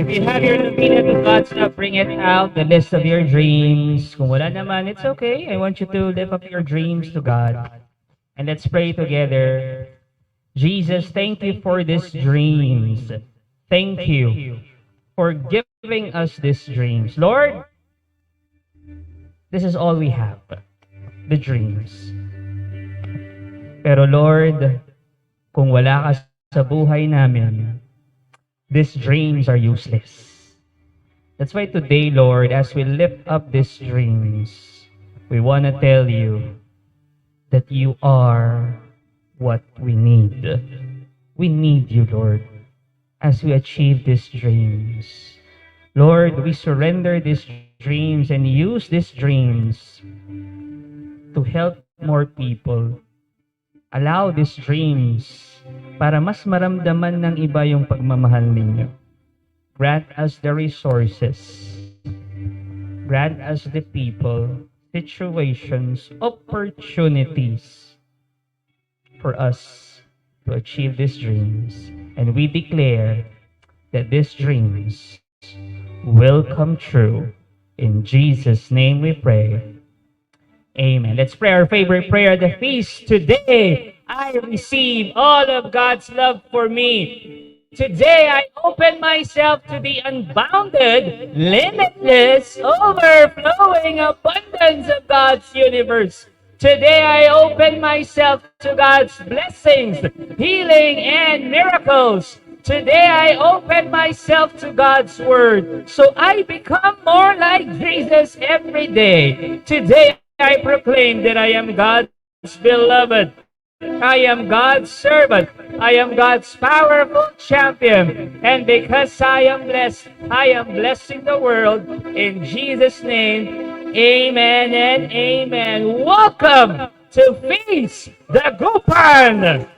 If you have your Lumina to God stuff, bring it out, the list of your dreams. Kung wala naman, it's okay. I want you to lift up your dreams to God. And let's pray together. Jesus, thank you for these dreams. Thank you for giving us these dreams. Lord, this is all we have, the dreams. Pero Lord, kung wala ka sa buhay namin, these dreams are useless. That's why today, Lord, as we lift up these dreams, we want to tell you that you are what we need. We need you, Lord, as we achieve these dreams. Lord, we surrender these dreams and use these dreams to help more people. Allow these dreams para mas maramdaman ng iba yung pagmamahal ninyo. Grant us the resources. Grant us the people, situations, opportunities for us to achieve these dreams. And we declare that these dreams will come true. In Jesus' name we pray. Amen. Let's pray our favorite prayer, the feast. Today, I receive all of God's love for me. Today, I open myself to the unbounded, limitless, overflowing abundance of God's universe. Today, I open myself to God's blessings, healing, and miracles. Today, I open myself to God's Word, so I become more like Jesus every day. Today, I proclaim that I am God's beloved. I am God's servant. I am God's powerful champion. And because I am blessing the world. In Jesus' name, amen and amen. Welcome to Feast the Gupan.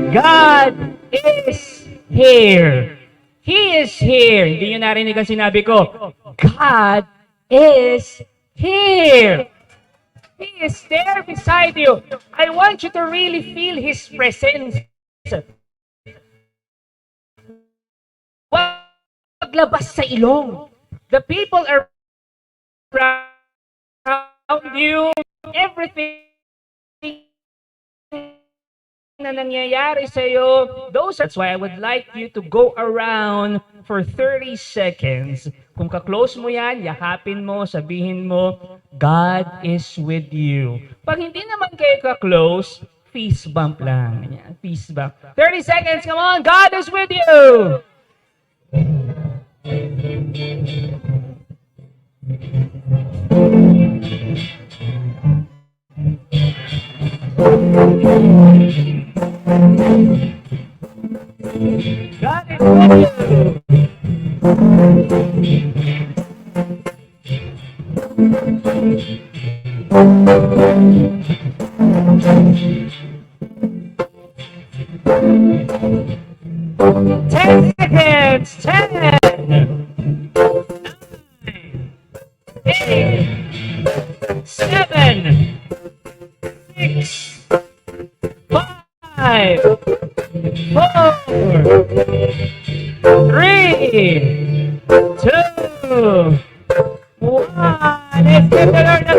God is here. He is here. Hindi nyo narinig ang sinabi ko. God is here. He is there beside you. I want you to really feel His presence. Wag labas sa ilong. The people around you, everything na nangyayari sa iyo, that's why I would like you to go around for 30 seconds. Kung ka-close mo yan, yakapin mo, sabihin mo, God is with you. Pag hindi naman kayo ka-close, fist bump lang. Yan, fist bump. 30 seconds, come on, God is with you! God is with you. 10 seconds. 10, 9, 8, 7, 6, 5, 4, 3, 2, 1. Let's give the Lord a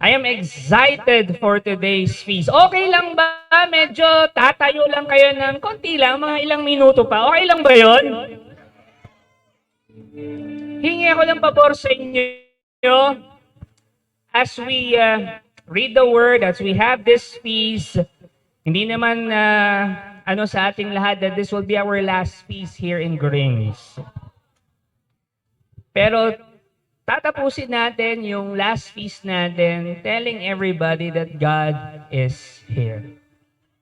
I am excited for today's feast. Okay lang ba? Medyo tatayo lang kayo ng konti lang, mga ilang minuto pa. Okay lang ba yon? Hingi ako ng pabor sa inyo as we read the Word, as we have this feast. Hindi naman sa ating lahat that this will be our last feast here in Grace. Pero tatapusin natin yung last feast natin telling everybody that God is here.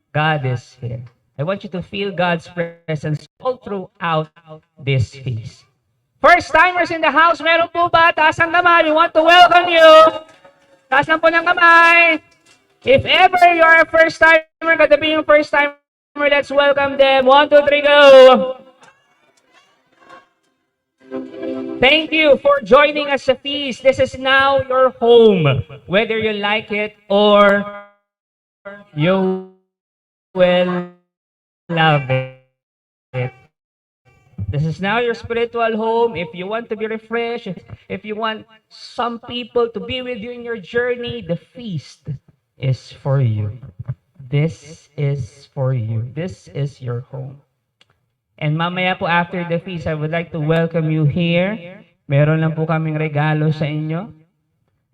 God is here. I want you to feel God's presence all throughout this feast. First-timers in the house, meron po ba? Taas ang kamay. We want to welcome you. Taas lang po ng kamay. If ever you are a first-timer, katabi yung first-timer, let's welcome them. 1, 2, 3, go! Thank you for joining us sa feast. This is now your home, whether you like it or you will love it. This is now your spiritual home. If you want to be refreshed, if you want some people to be with you in your journey, the feast is for you. This is for you. This is your home. And mamaya po after the feast, I would like to welcome you here. Meron lang po kaming regalo sa inyo.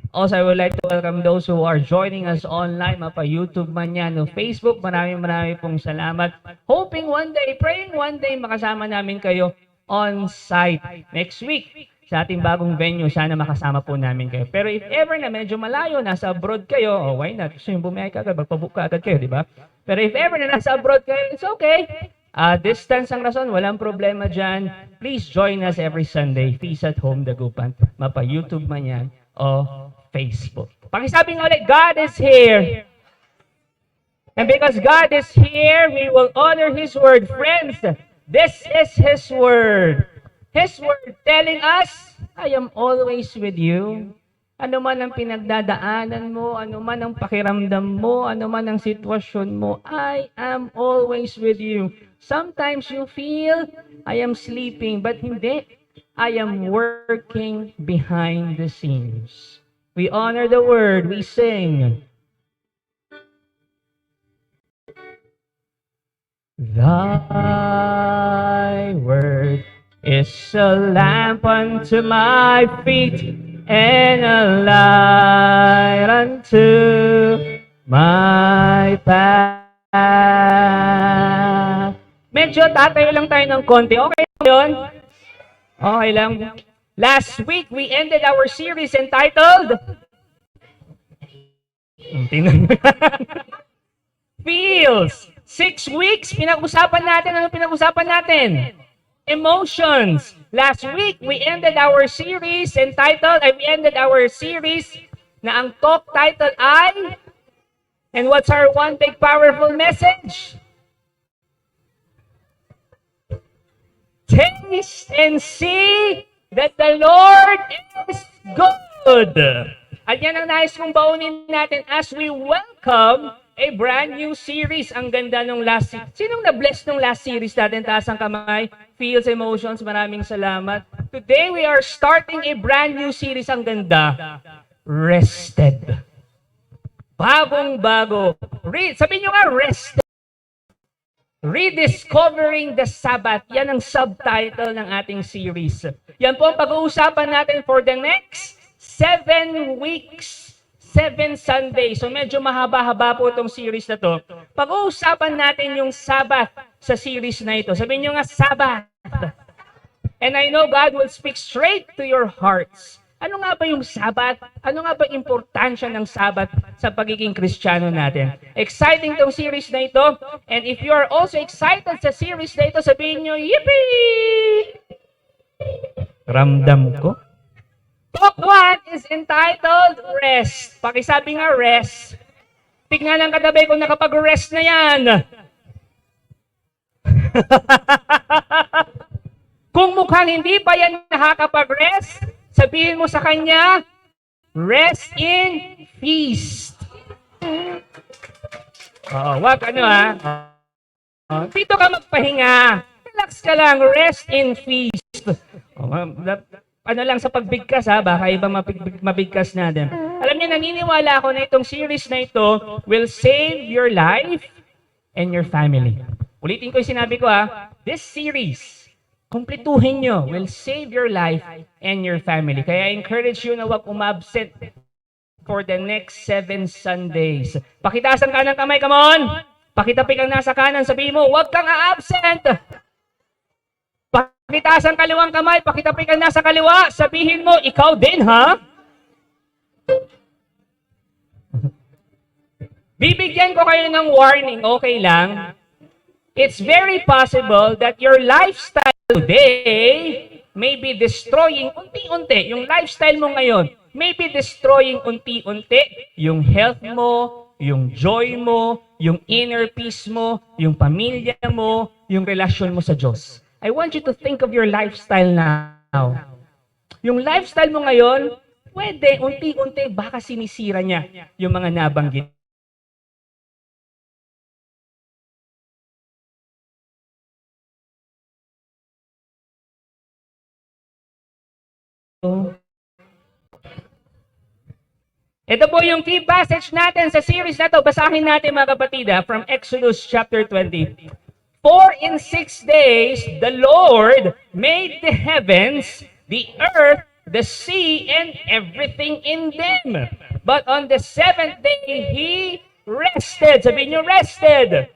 Also, I would like to welcome those who are joining us online, mapa-YouTube man yan, o Facebook. Maraming pong salamat. Hoping one day, praying one day, makasama namin kayo on-site next week sa ating bagong venue. Sana makasama po namin kayo. Pero if ever na medyo malayo, nasa abroad kayo, oh, why not? Gusto yung bumiyay ka agad, magpabook ka agad kayo, di ba? Pero if ever na nasa abroad kayo, it's okay. Distance ang rason, walang problema dyan. Please join us every Sunday, Feast at Home Dagupan. Mapa-YouTube man yan, o Facebook. Pakisabi nga ulit, God is here. And because God is here, we will honor His word. Friends, this is His word. His word telling us, I am always with you. Ano man ang pinagdadaanan mo, ano man ang pakiramdam mo, ano man ang sitwasyon mo, I am always with you. Sometimes you feel, I am sleeping, but hindi. I am working behind the scenes. We honor the word, we sing. Thy word is a lamp unto my feet and a light unto my path. Medyo tatayo lang tayo ng konti. Okay yun? Okay lang. Last week, we ended our series entitled Feels. 6 weeks, pinag-usapan natin. Ano pinag-usapan natin? Emotions. Last week, we ended our series na ang talk title ay, and what's our one big powerful message? Taste and see that the Lord is good. At yan ang nais kong baunin natin as we welcome a brand new series. Ang ganda nung last series. Sinong na-bless nung last series natin? Taas ang kamay. Feels, emotions. Maraming salamat. Today, we are starting a brand new series. Ang ganda. Rested. Bagong-bago. Sabihin nyo nga, rested. Rediscovering the Sabbath. Yan ang subtitle ng ating series. Yan po ang pag-uusapan natin for the next 7 weeks, 7 Sundays. So medyo mahaba-haba po itong series na to. Pag-uusapan natin yung Sabbath sa series na ito. Sabihin nyo nga, Sabbath. And I know God will speak straight to your hearts. Ano nga ba yung Sabbath? Ano nga ba importansya ng Sabbath sa pagiging Kristiyano natin? Exciting tong series na ito. And if you are also excited sa series na ito, sabihin nyo, yippee! Ramdam ko. Talk 1 is entitled Rest. Pakisabi nga, rest. Tignan ang katabi kung nakapag-rest na yan. Kung mukhang hindi pa yan nakakapag-rest, sabihin mo sa kanya, rest in feast. Wag dito ka magpahinga. Relax ka lang, rest in feast. Ano lang sa pagbigkas baka ibang mabigkas natin. Alam niyo, naniniwala ako na itong series na ito will save your life and your family. Ulitin ko yung sinabi ko this series, kumpletuhin nyo, will save your life and your family. Kaya I encourage you na huwag umabsent for the next 7 Sundays. Pakitaas ang kanang kamay, come on! Pakitapi kang nasa kanan, sabihin mo, huwag kang a-absent! Pakitaas ang kaliwang kamay, pakitapi kang nasa kaliwa, sabihin mo, ikaw din, ha? Bibigyan ko kayo ng warning, okay lang? It's very possible that your lifestyle today may be destroying unti-unti. Yung lifestyle mo ngayon may be destroying unti-unti yung health mo, yung joy mo, yung inner peace mo, yung pamilya mo, yung relasyon mo sa Diyos. I want you to think of your lifestyle now. Yung lifestyle mo ngayon, pwede, unti-unti, baka sinisira niya yung mga nabanggit. Ito po yung key passage natin sa series na to. Basahin natin mga kapatid from Exodus chapter 20. For in 6 days, the Lord made the heavens, the earth, the sea, and everything in them. But on the seventh day, He rested. Sabihin niyo, rested.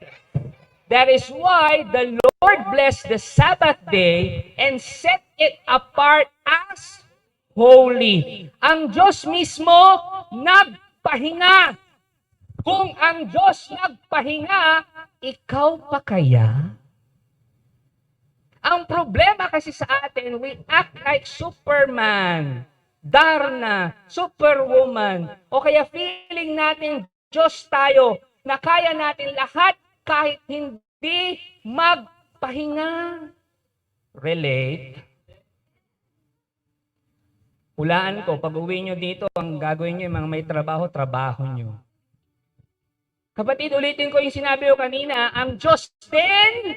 That is why the Lord blessed the Sabbath day and set it apart as holy. Ang Diyos mismo nagpahinga. Kung ang Diyos nagpahinga, ikaw pa kaya? Ang problema kasi sa atin, we act like Superman, Darna, Superwoman, o kaya feeling natin Diyos tayo, na kaya natin lahat kahit hindi magpahinga. Relate? Hulaan ko, pag uwi nyo dito, ang gagawin nyo, yung mga may trabaho, trabaho nyo. Kapatid, ulitin ko yung sinabi ko kanina, ang Diyos din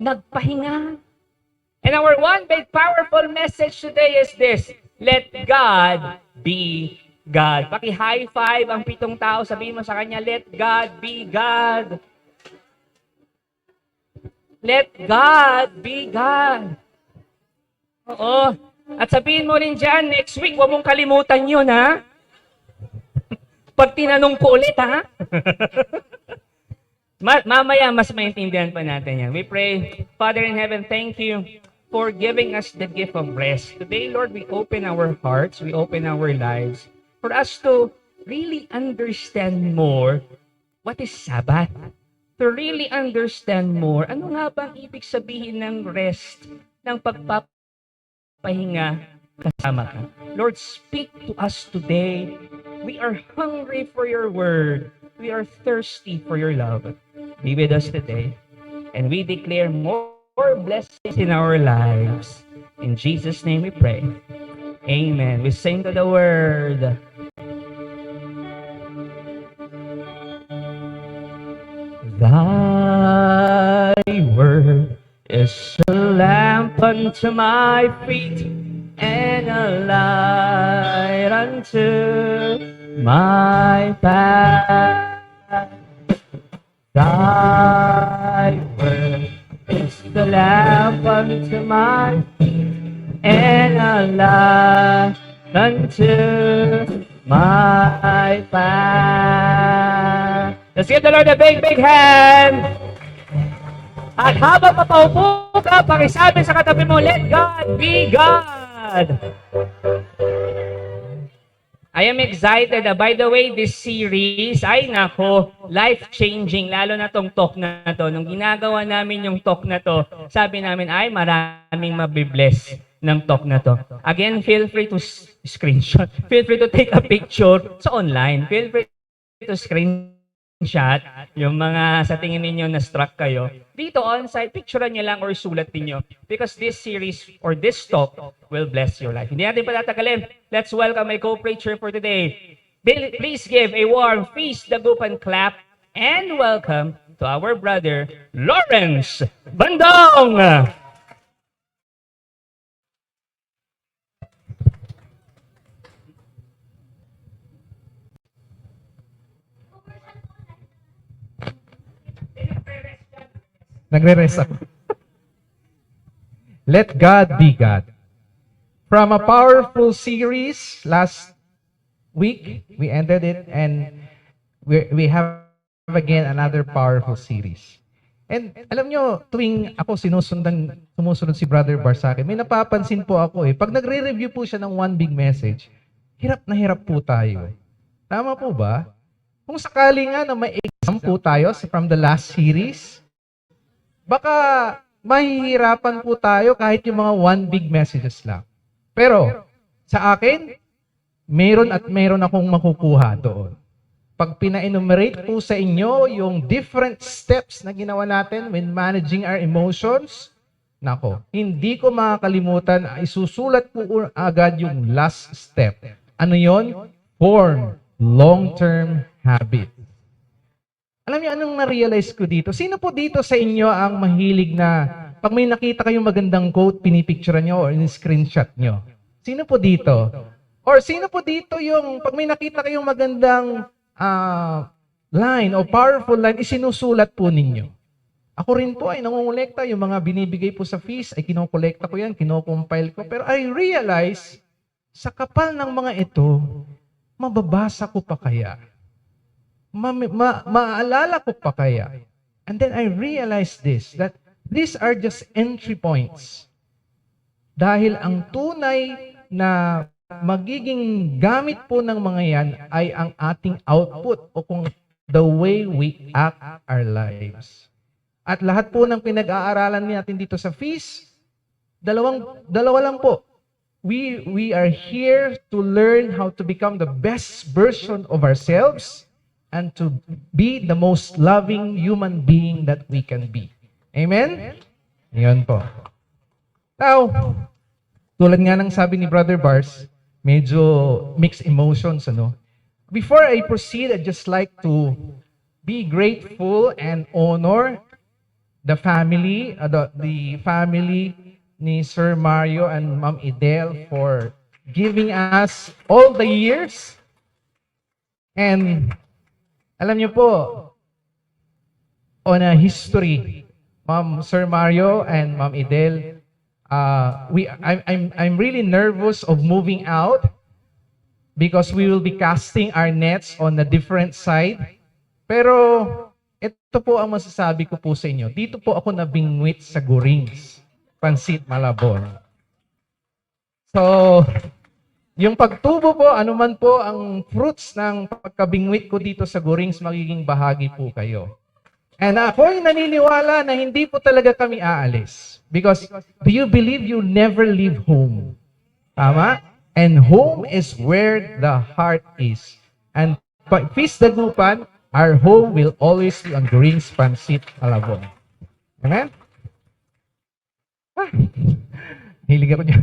nagpahinga. And our one big powerful message today is this: let God be God. Paki-high five ang 7 tao, sabihin mo sa kanya, let God be God. Let God be God. Oo. At sabihin mo rin dyan, next week, huwag mong kalimutan yun, ha? Pag tinanong ko ulit, ha? Mamaya, mas maintindihan pa natin yan. We pray, Father in heaven, thank you for giving us the gift of rest. Today, Lord, we open our hearts, we open our lives for us to really understand more what is Sabbath. To really understand more, ano nga bang ibig sabihin ng rest, ng pagpapahinga kasama ka. Lord, speak to us today. We are hungry for your word. We are thirsty for your love. Be with us today. And we declare more blessings in our lives. In Jesus' name we pray. Amen. We sing to the word. Thy word is a lamp unto my feet and a light unto my path. Thy word is the lamp unto my feet and a light unto my path. Let's give the Lord a big, big hand. At habang papaupo ka, pakisabi sa katabi mo, let God be God. I am excited. By the way, this series, ay nako, life-changing, lalo na tong talk na to. Nung ginagawa namin yung talk na to, sabi namin, ay maraming mabibless ng talk na to. Again, feel free to screenshot. Feel free to take a picture sa online. Feel free to screenshot yung mga sa tingin ninyo na struck kayo. Dito on-site, picturean nyo lang or sulat niyo because this series or this talk will bless your life. Hindi natin patatagalin. Let's welcome my co-preacher for today. Please give a warm feast, dagup, and clap, and welcome to our brother, Lawrence Bandong! Nagre-rest ako. Let God be God. From a powerful series last week, we ended it and we have again another powerful series. And alam nyo, tuwing ako sumusunod si Brother Bar sa akin, may napapansin po ako pag nagre-review po siya ng one big message, hirap na hirap po tayo. Tama po ba? Kung sakali nga na may exam po tayo from the last series, baka mahihirapan po tayo kahit yung mga one big messages lang. Pero, sa akin, meron akong makukuha doon. Pag pina-enumerate po sa inyo yung different steps na ginawa natin when managing our emotions, Nako, hindi ko makakalimutan, isusulat ko agad yung last step. Ano yon? Form long-term habit. Alam niyo anong na-realize ko dito? Sino po dito sa inyo ang mahilig na pag may nakita kayong magandang quote, pinipicturean nyo or in-screenshot nyo? Sino po dito? Or sino po dito yung pag may nakita kayong magandang line o powerful line, isinusulat po ninyo? Ako rin po ay nangongolekta. Yung mga binibigay po sa fees, ay kinokolekta ko yan, kinocompile ko. Pero I realize, sa kapal ng mga ito, mababasa ko pa kaya? Maaalala ko pa kaya? And then I realized this, that these are just entry points. Dahil ang tunay na magiging gamit po ng mga yan ay ang ating output o kung the way we act our lives. At lahat po ng pinag-aaralan natin dito sa feast, dalawa lang po. We are here to learn how to become the best version of ourselves and to be the most loving human being that we can be. Amen? Yun po. Now, tulad nga ng sabi ni Brother Bars, medyo mixed emotions, ano? Before I proceed, I'd just like to be grateful and honor the family, the family ni Sir Mario and Ma'am Idel for giving us all the years. And alam niyo po, on a history, Sir Mario and Ma'am Idel, I'm really nervous of moving out because we will be casting our nets on a different side. Pero ito po ang masasabi ko po sa inyo. Dito po ako nabingwit sa Gurings, Pansit, Malabon. So, yung pagtubo po, anuman po ang fruits ng pagkabingwit ko dito sa Gurings, magiging bahagi po kayo. And ako'y naniniwala na hindi po talaga kami aalis. Because, do you believe you never leave home? Tama? And home is where the heart is. And Feast Dagupan, our home will always be on Gurings, Pansit, Malabon. Amen? Hilig ako niya.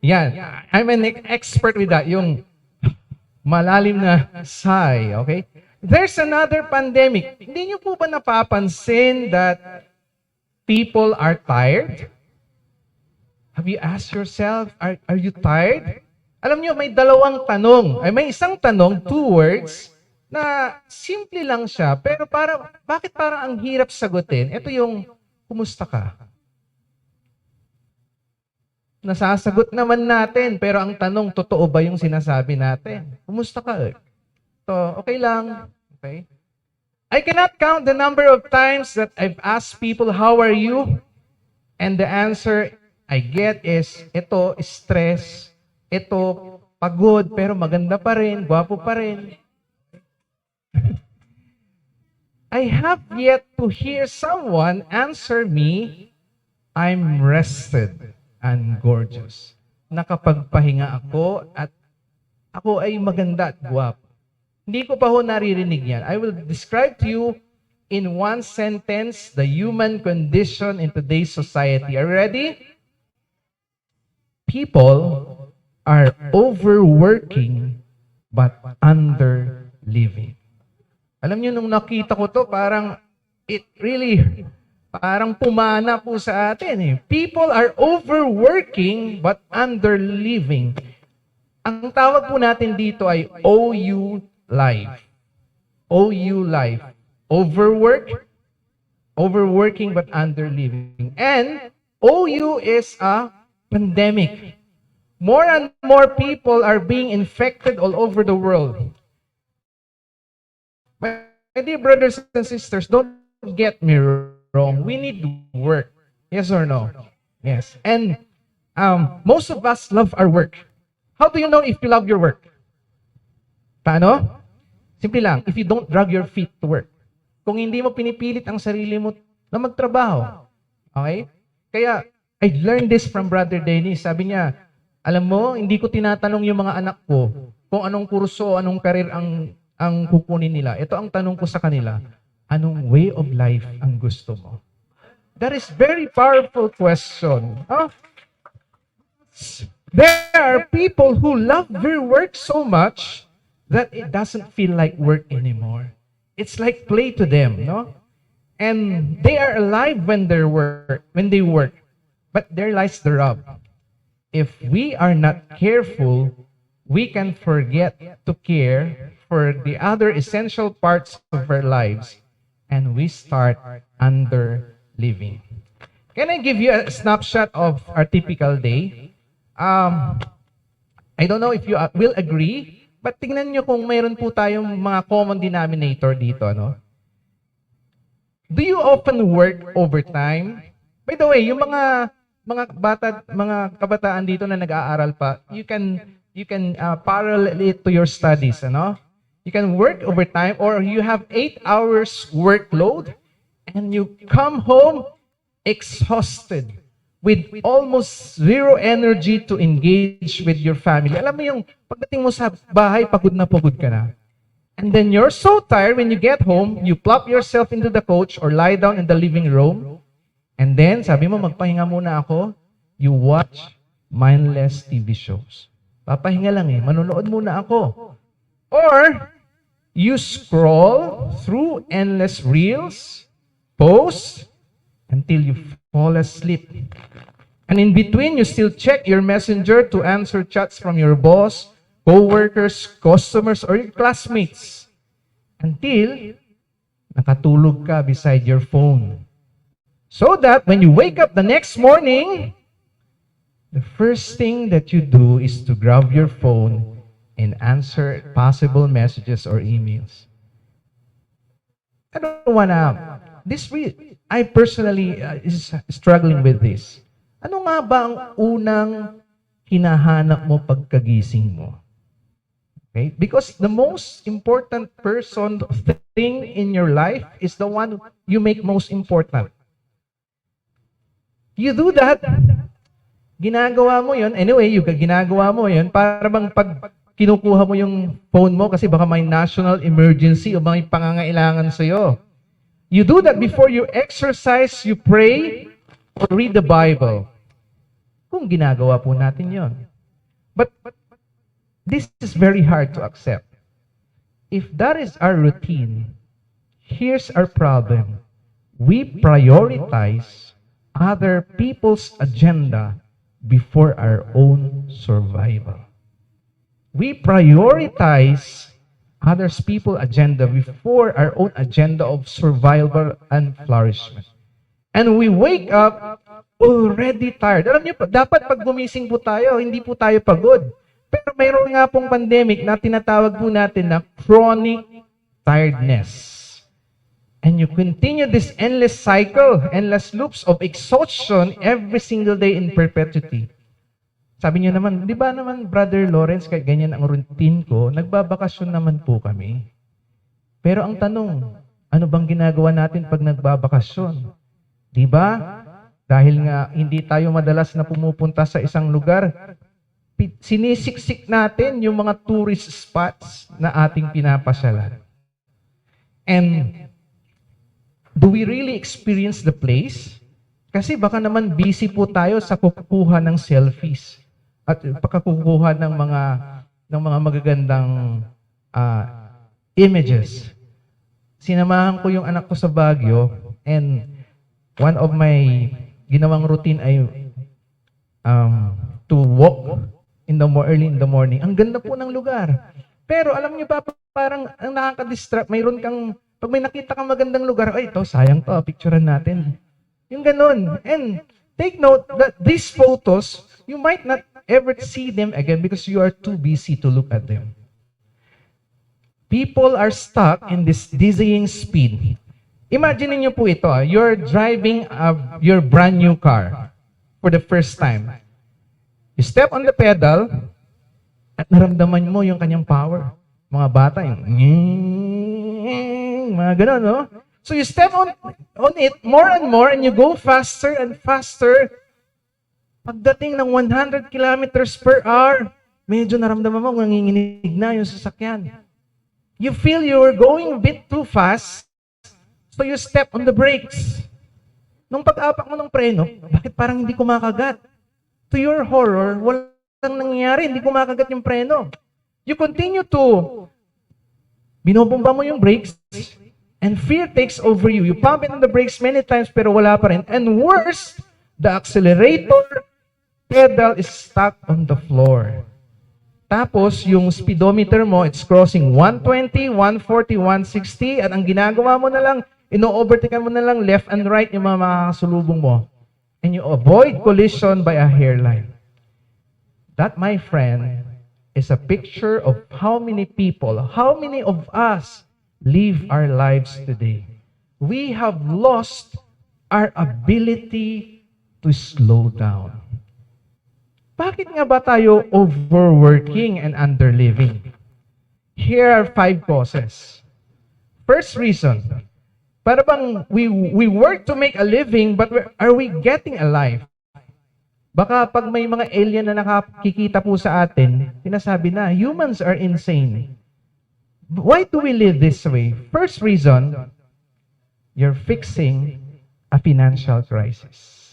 Yan. I'm an expert with that. Yung malalim na sigh. Okay? There's another pandemic. Hindi niyo po ba napapansin that people are tired? Have you asked yourself, are you tired? Alam niyo, may dalawang tanong. May isang tanong, 2 words, na simple lang siya, pero bakit parang ang hirap sagutin? Ito yung, kumusta ka? Nasasagot naman natin, pero ang tanong, totoo ba yung sinasabi natin? Kumusta ka? So, okay lang. Okay? I cannot count the number of times that I've asked people, how are you? And the answer I get is, ito, stress. Ito, pagod, pero maganda pa rin, gwapo pa rin. I have yet to hear someone answer me, I'm rested and gorgeous. Nakapagpahinga ako at ako ay maganda at gwapo. Hindi ko pa ho naririnig yan. I will describe to you in one sentence the human condition in today's society. Are you ready? People are overworking but underliving. Alam niyo, nung nakita ko to, parang parang pumana po sa atin eh. People are overworking but underliving. Ang tawag po natin dito ay OU life. OU life. Overworking but underliving. And OU is a pandemic. More and more people are being infected all over the world. My dear brothers and sisters, don't get me wrong. We need to work. Yes or no? Yes. And most of us love our work. How do you know if you love your work? Paano? Simple lang, if you don't drag your feet to work. Kung hindi mo pinipilit ang sarili mo na magtrabaho. Okay? Kaya, I learned this from Brother Dennis. Sabi niya, alam mo, hindi ko tinatanong yung mga anak ko kung anong kurso, anong career ang kukunin nila. Ito ang tanong ko sa kanila, anong way of life ang gusto mo? That is very powerful question. Huh? There are people who love their work so much that it doesn't feel like work anymore. It's like play to them, no? And they are alive when they work. But there lies the rub. If we are not careful, we can forget to care for the other essential parts of our lives, and we start under living. Can I give you a snapshot of our typical day? I don't know if you will agree, but tingnan nyo kung mayroon po tayong mga common denominator dito, no? Do you often work overtime? By the way, yung mga kabataan dito na nag-aaral pa, you can parallel it to your studies, ano? You can work overtime or you have 8 hours workload and you come home exhausted with almost zero energy to engage with your family. Alam mo yung pagdating mo sa bahay, pagod na pagod ka na. And then you're so tired when you get home, you plop yourself into the couch or lie down in the living room. And then, sabi mo, magpahinga muna ako. You watch mindless TV shows. Papahinga lang eh. Manonood muna ako. Or, you scroll through endless reels, posts, until you fall asleep. And in between, you still check your messenger to answer chats from your boss, co-workers, customers, or your classmates. Until nakatulog ka beside your phone. So that when you wake up the next morning, the first thing that you do is to grab your phone and answer possible messages or emails. I don't wanna, I personally is struggling with this. Ano nga ba ang unang hinahanap mo pagkagising mo? Okay? Because the most important thing in your life is the one you make most important. You do that, ginagawa mo yun, anyway, ginagawa mo yun, para bang pag kinukuha mo yung phone mo kasi baka may national emergency o may pangangailangan sa'yo. You do that before you exercise, you pray, or read the Bible. Kung ginagawa po natin yon. But this is very hard to accept. If that is our routine, here's our problem. We prioritize other people's agenda before our own survival. We prioritize others people's agenda before our own agenda of survival and flourishment. And we wake up already tired. Alam niyo, dapat pag gumising po tayo, hindi po tayo pagod. Pero mayroon nga pong pandemic na tinatawag po natin na chronic tiredness. And you continue this endless cycle, endless loops of exhaustion every single day in perpetuity. Sabi niyo naman, di ba naman, Brother Lawrence, kahit ganyan ang routine ko, nagbabakasyon naman po kami. Pero ang tanong, ano bang ginagawa natin pag nagbabakasyon? Di ba? Dahil nga hindi tayo madalas na pumupunta sa isang lugar, sinisiksik natin yung mga tourist spots na ating pinapasyalan. And do we really experience the place? Kasi baka naman busy po tayo sa kukuha ng selfies at pagkukuha ng mga magagandang images. Sinamahan ko yung anak ko sa Baguio and one of my ginawang routine ay to walk early in the morning. Ang ganda po ng lugar. Pero alam niyo ba, parang ang nakaka-distract, pag may nakita kang magandang lugar, ay ito, sayang to, picturean natin. Yung ganun. And take note that these photos, you might not ever see them again because you are too busy to look at them. People are stuck in this dizzying speed. Imagine niyo po ito, you're driving your brand new car for the first time. You step on the pedal at naramdaman mo yung kanyang power. Mga bata, yung mga ganun, no? So you step on it more and more and you go faster and faster. Pagdating ng 100 kilometers per hour, medyo naramdaman mo, nanginginig na yung sasakyan. You feel you're going a bit too fast, so you step on the brakes. Nung pag-apak mo ng preno, bakit parang hindi kumakagat? To your horror, walang nangyayari, hindi kumakagat yung preno. You continue to binobomba mo yung brakes, and fear takes over you. You pump it on the brakes many times, pero wala pa rin. And worse, the accelerator pedal is stuck on the floor. Tapos, yung speedometer mo, it's crossing 120, 140, 160, at ang ginagawa mo na lang, ino-overtaken mo na lang left and right yung mga makakasulubong mo. And you avoid collision by a hairline. That, my friend, is a picture of how many people, how many of us live our lives today. We have lost our ability to slow down. Bakit nga ba tayo overworking and underliving? Here are 5 causes. First reason, para bang we work to make a living, but are we getting a life? Baka pag may mga alien na nakikita po sa atin, sinasabi na, humans are insane. Why do we live this way? First reason, you're fixing a financial crisis.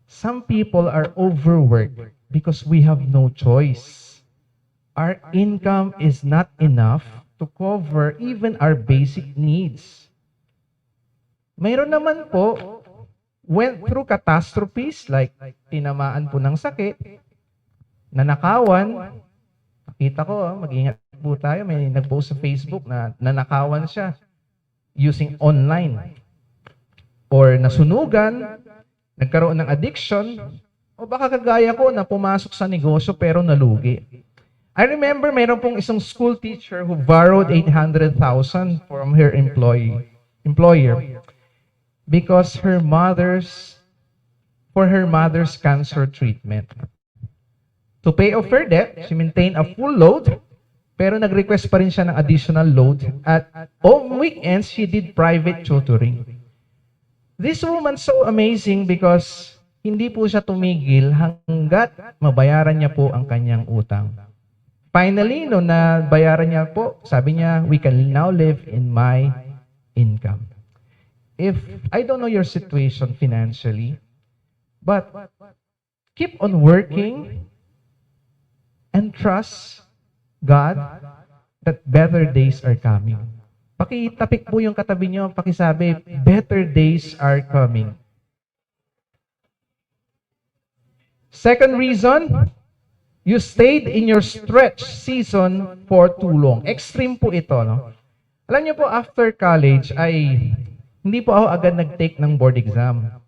Some people are overworked because we have no choice. Our income is not enough to cover even our basic needs. Mayroon naman po, went through catastrophes like tinamaan po ng sakit, nanakawan. Nakita ko, mag-ingat po tayo, may nag-post sa Facebook na nanakawan siya using online. Or nasunugan, nagkaroon ng addiction, o baka kagaya ko na pumasok sa negosyo pero nalugi. I remember mayroon pong isang school teacher who borrowed 800,000 from her employer because for her mother's cancer treatment. To pay off her debt, she maintained a full load, pero nag-request pa rin siya ng additional load. At on weekends, she did private tutoring. This woman so amazing because hindi po siya tumigil hanggat mabayaran niya po ang kanyang utang. Finally, no na bayaran niya po, sabi niya, we can now live in my income. If I don't know your situation financially, but keep on working and trust God that better days are coming. Pakitapik po yung katabi niyo, pakisabi, better days are coming. Second reason, you stayed in your stretch season for too long. Extreme po ito, no? Alam niyo po, after college, hindi po ako agad nag-take ng board exam.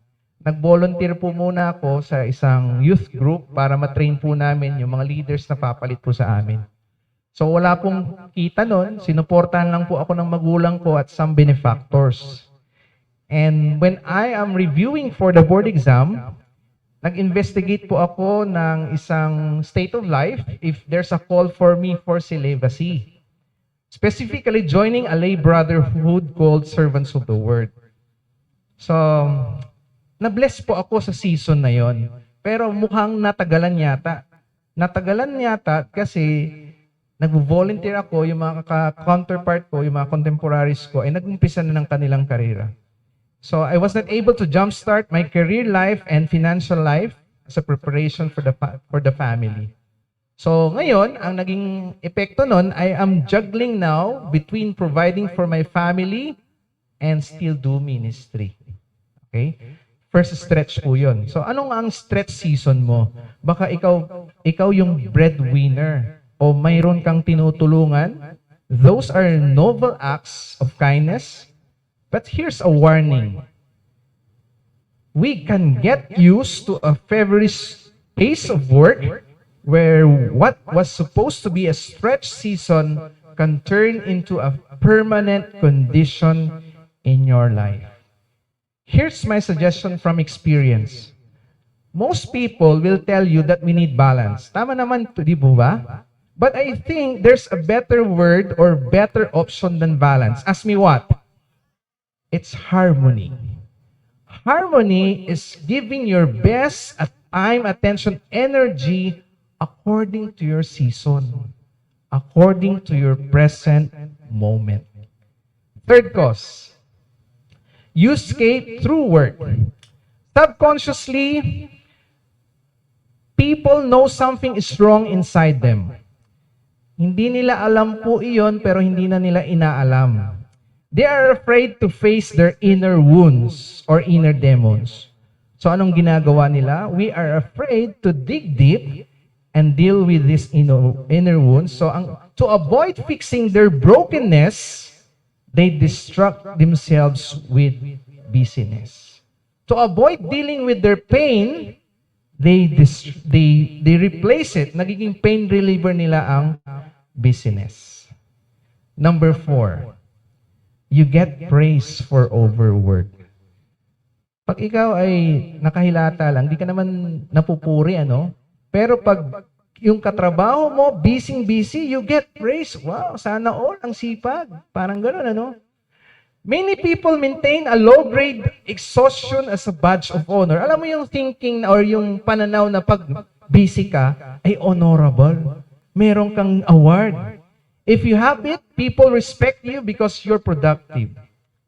Nag-volunteer po muna ako sa isang youth group para matrain po namin yung mga leaders na papalit po sa amin. So wala pong kita nun, sinuportahan lang po ako ng magulang ko at some benefactors. And when I am reviewing for the board exam, nag-investigate po ako ng isang state of life if there's a call for me for celibacy. Specifically, joining a lay brotherhood called Servants of the Word. So, na-bless po ako sa season na yon. Pero mukhang natagalan yata. Natagalan yata kasi nag-volunteer ako, yung mga counterpart ko, yung mga contemporaries ko, ay nag-umpisa na ng kanilang karera. So, I was not able to jumpstart my career life and financial life as a preparation for the family. So, ngayon, ang naging epekto nun, I am juggling now between providing for my family and still do ministry. Okay? First stretch po yun. So, anong ang stretch season mo? Baka ikaw yung breadwinner o mayroon kang tinutulungan. Those are noble acts of kindness. But here's a warning. We can get used to a feverish pace of work where what was supposed to be a stretch season can turn into a permanent condition in your life. Here's my suggestion from experience. Most people will tell you that we need balance. Tama naman, di ba? But I think there's a better word or better option than balance. Ask me what? It's harmony. Harmony is giving your best at time, attention, energy according to your season, according to your present moment. Third cause, You escape through work. Subconsciously, people know something is wrong inside them. Hindi nila alam po iyon, pero hindi na nila inaalam. They are afraid to face their inner wounds or inner demons. So anong ginagawa nila? We are afraid to dig deep and deal with these inner wounds. So to avoid fixing their brokenness, they distract themselves with busyness. To avoid dealing with their pain, they replace it. Nagiging pain reliever nila ang busyness. Number 4, you get praise for overwork. Pag ikaw ay nakahilata lang, di ka naman napupuri, ano? Pero pag yung katrabaho mo, busy, you get praise. Wow, sana all ang sipag. Parang gano'n, ano? Many people maintain a low-grade exhaustion as a badge of honor. Alam mo yung thinking or yung pananaw na pag busy ka, ay honorable. Meron kang award. If you have it, people respect you because you're productive.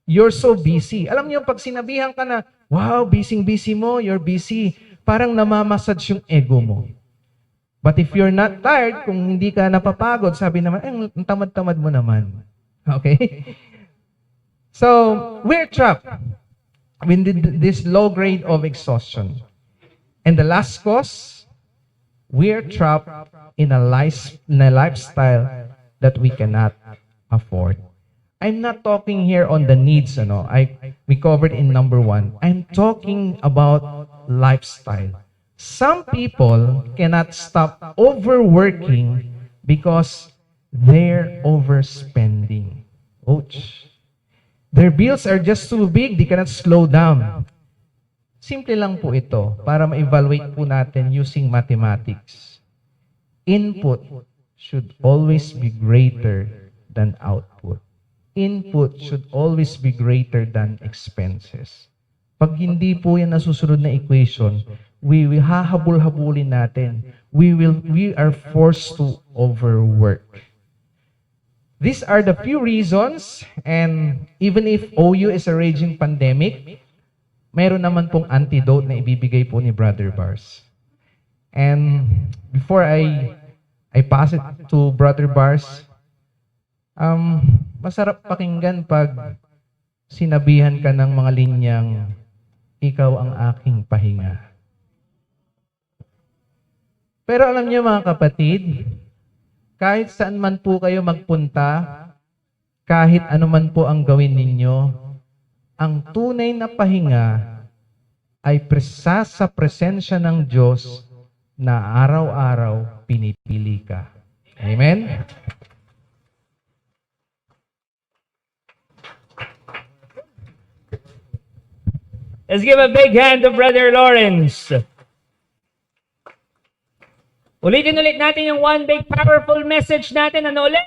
You're so busy. Alam niyo, pag sinabihan ka na, wow, busy mo, you're busy, parang namamassage yung ego mo. But if you're not tired, kung hindi ka napapagod, sabi naman, ang tamad-tamad mo naman. Okay? So, we're trapped with this low grade of exhaustion. And the last cause, we're trapped in a lifestyle that we cannot afford. I'm not talking here on the needs, we covered in number 1. I'm talking about lifestyle. Some people cannot stop overworking because they're overspending. Ouch. Their bills are just too big, they cannot slow down. Simple lang po ito para ma-evaluate po natin using mathematics. Input should always be greater than output. Input should always be greater than expenses. Pag hindi po yan nasusunod na equation, we will hahabol-habulin natin. We are forced to overwork. These are the few reasons, and even if OU is a raging pandemic, mayroon naman pong antidote na ibibigay po ni Brother Bars. And before I pass it to Brother Bars, masarap pakinggan pag sinabihan ka ng mga linyang, ikaw ang aking pahinga. Pero alam niyo mga kapatid, kahit saan man po kayo magpunta, kahit ano man po ang gawin ninyo, ang tunay na pahinga ay sa presensya ng Diyos na araw-araw pinipili ka. Amen? Let's give a big hand to Brother Lawrence. Ulitin ulit natin yung one big powerful message natin. Ano ulit?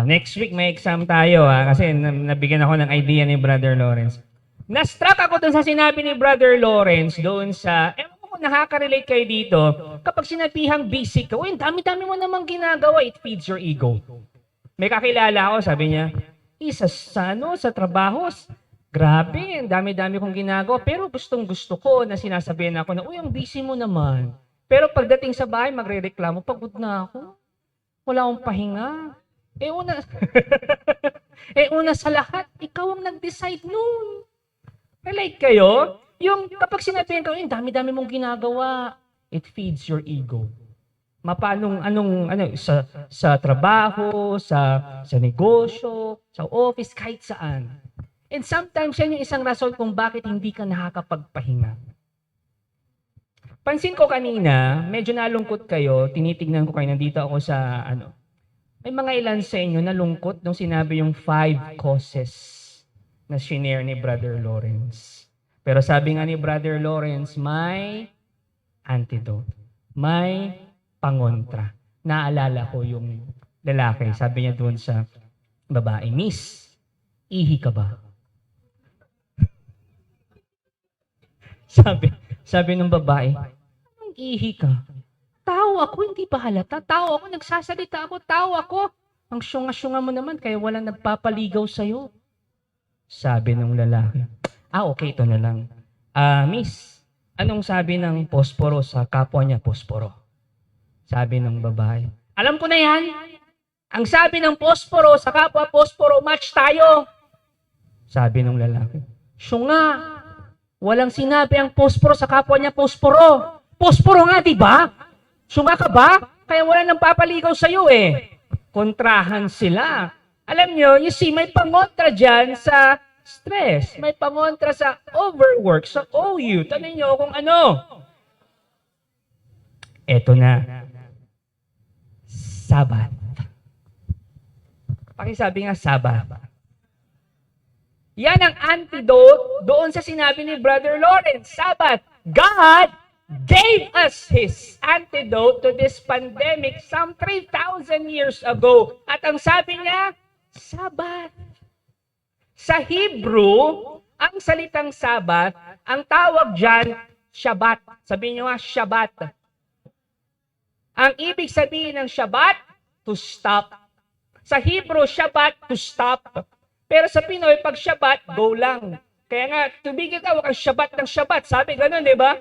Next week may exam tayo kasi nabigyan ako ng idea ni Brother Lawrence. Na-struck ako dun sa sinabi ni Brother Lawrence doon sa, ewan ko kung nakaka-relate kayo dito, kapag sinabihang busy ka, uy, dami-dami mo namang ginagawa, it feeds your ego. May kakilala ako, sabi niya, sa trabaho, grabe, ang dami-dami kong ginagawa, pero gustong-gusto ko na sinasabihan ako na, uy, ang busy mo naman. Pero pagdating sa bahay, magre-reklamo, pagod na ako. Wala akong pahinga. Una sa lahat, ikaw ang nag-decide noon. Relate kayo? Yung kapag sinabihan ka, dami-dami mong ginagawa, it feeds your ego. Sa trabaho, sa negosyo, sa office, kahit saan. And sometimes, yan yung isang rason kung bakit hindi ka nakakapagpahinga. Pansin ko kanina, medyo nalungkot kayo, tinitignan ko kayo, nandito ako sa, may mga ilan sa inyo nalungkot nung sinabi yung 5 causes na shinare ni Brother Lawrence. Pero sabi nga ni Brother Lawrence, may antidote, may pangontra. Naalala ko yung lalaki, sabi niya doon sa babae, Miss, ihi ka ba? Sabi ng babae, anong ihi ka? Tao ako, hindi pa halata. Tao ako, nagsasalita ako, tao ako. Ang syunga-syunga mo naman, kaya walang nagpapaligaw sa'yo. Sabi nung lalaki, okay, ito na lang. Miss, anong sabi ng posporo sa kapwa niya posporo? Sabi ng babae, alam ko na yan. Ang sabi ng posporo sa kapwa posporo, match tayo. Sabi ng lalaki, siya nga, walang sinabi ang posporo sa kapwa niya posporo. Posporo nga, di ba? Sunga ka ba? Kaya wala nang papaligaw sa'yo eh. Kontrahan sila. Alam nyo, you see, may pangontra dyan sa stress. May pangontra sa overwork, sa OU. Tanong nyo kung ano. Eto na. Sabat. Pakisabi nga, Sabat. Yan ang antidote doon sa sinabi ni Brother Lawrence. Sabat. God gave us His antidote to this pandemic some 3,000 years ago. At ang sabi niya, Sabat. Sa Hebrew, ang salitang Sabat, ang tawag dyan, Shabbat. Sabihin nyo nga, Shabbat. Ang ibig sabihin ng Shabbat, to stop. Sa Hebrew, Shabbat, to stop. Pero sa Pinoy, pag Shabbat, go lang. Kaya nga, tubigil ka, wag kang Shabbat ng Shabbat. Sabi ganun, di ba?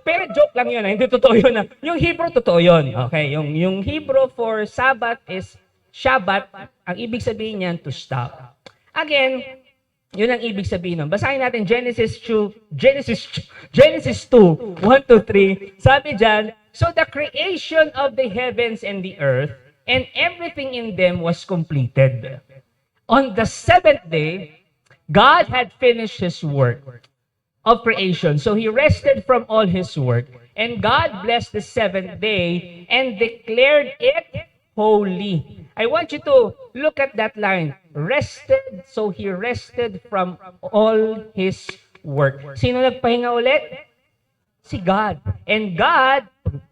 Pero joke lang yun, hindi totoo yun. Yung Hebrew, totoo yun. Okay, yung Hebrew for Sabbath is Shabbat. Ang ibig sabihin niyan, to stop. Again, yun ang ibig sabihin nun. Basahin natin Genesis 2, 1 to 3. Sabi dyan, so the creation of the heavens and the earth and everything in them was completed. On the seventh day, God had finished His work of creation. So He rested from all His work. And God blessed the seventh day and declared it holy. I want you to look at that line. Rested, so He rested from all His work. Sino nagpahinga ulit? Si God. And God,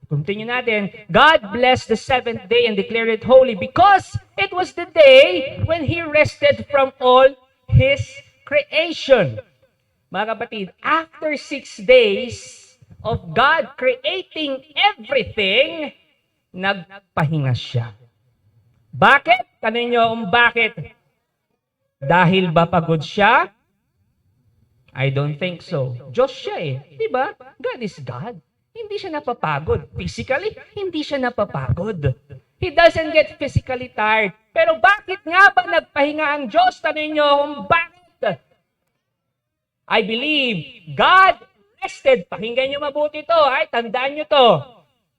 continue natin, God blessed the seventh day and declared it holy because it was the day when He rested from all His creation. Mga kapatid, after 6 days of God creating everything, nagpahinga siya. Bakit? Tanong niyo kung bakit. Dahil ba pagod siya? I don't think so. Diyos siya eh. Diba? God is God. Hindi siya napapagod. Physically, hindi siya napapagod. He doesn't get physically tired. Pero bakit nga ba nagpahinga ang Diyos? Tanong niyo kung bakit. I believe God rested. Pakinggan niyo mabuti ito. Ay, tandaan niyo to.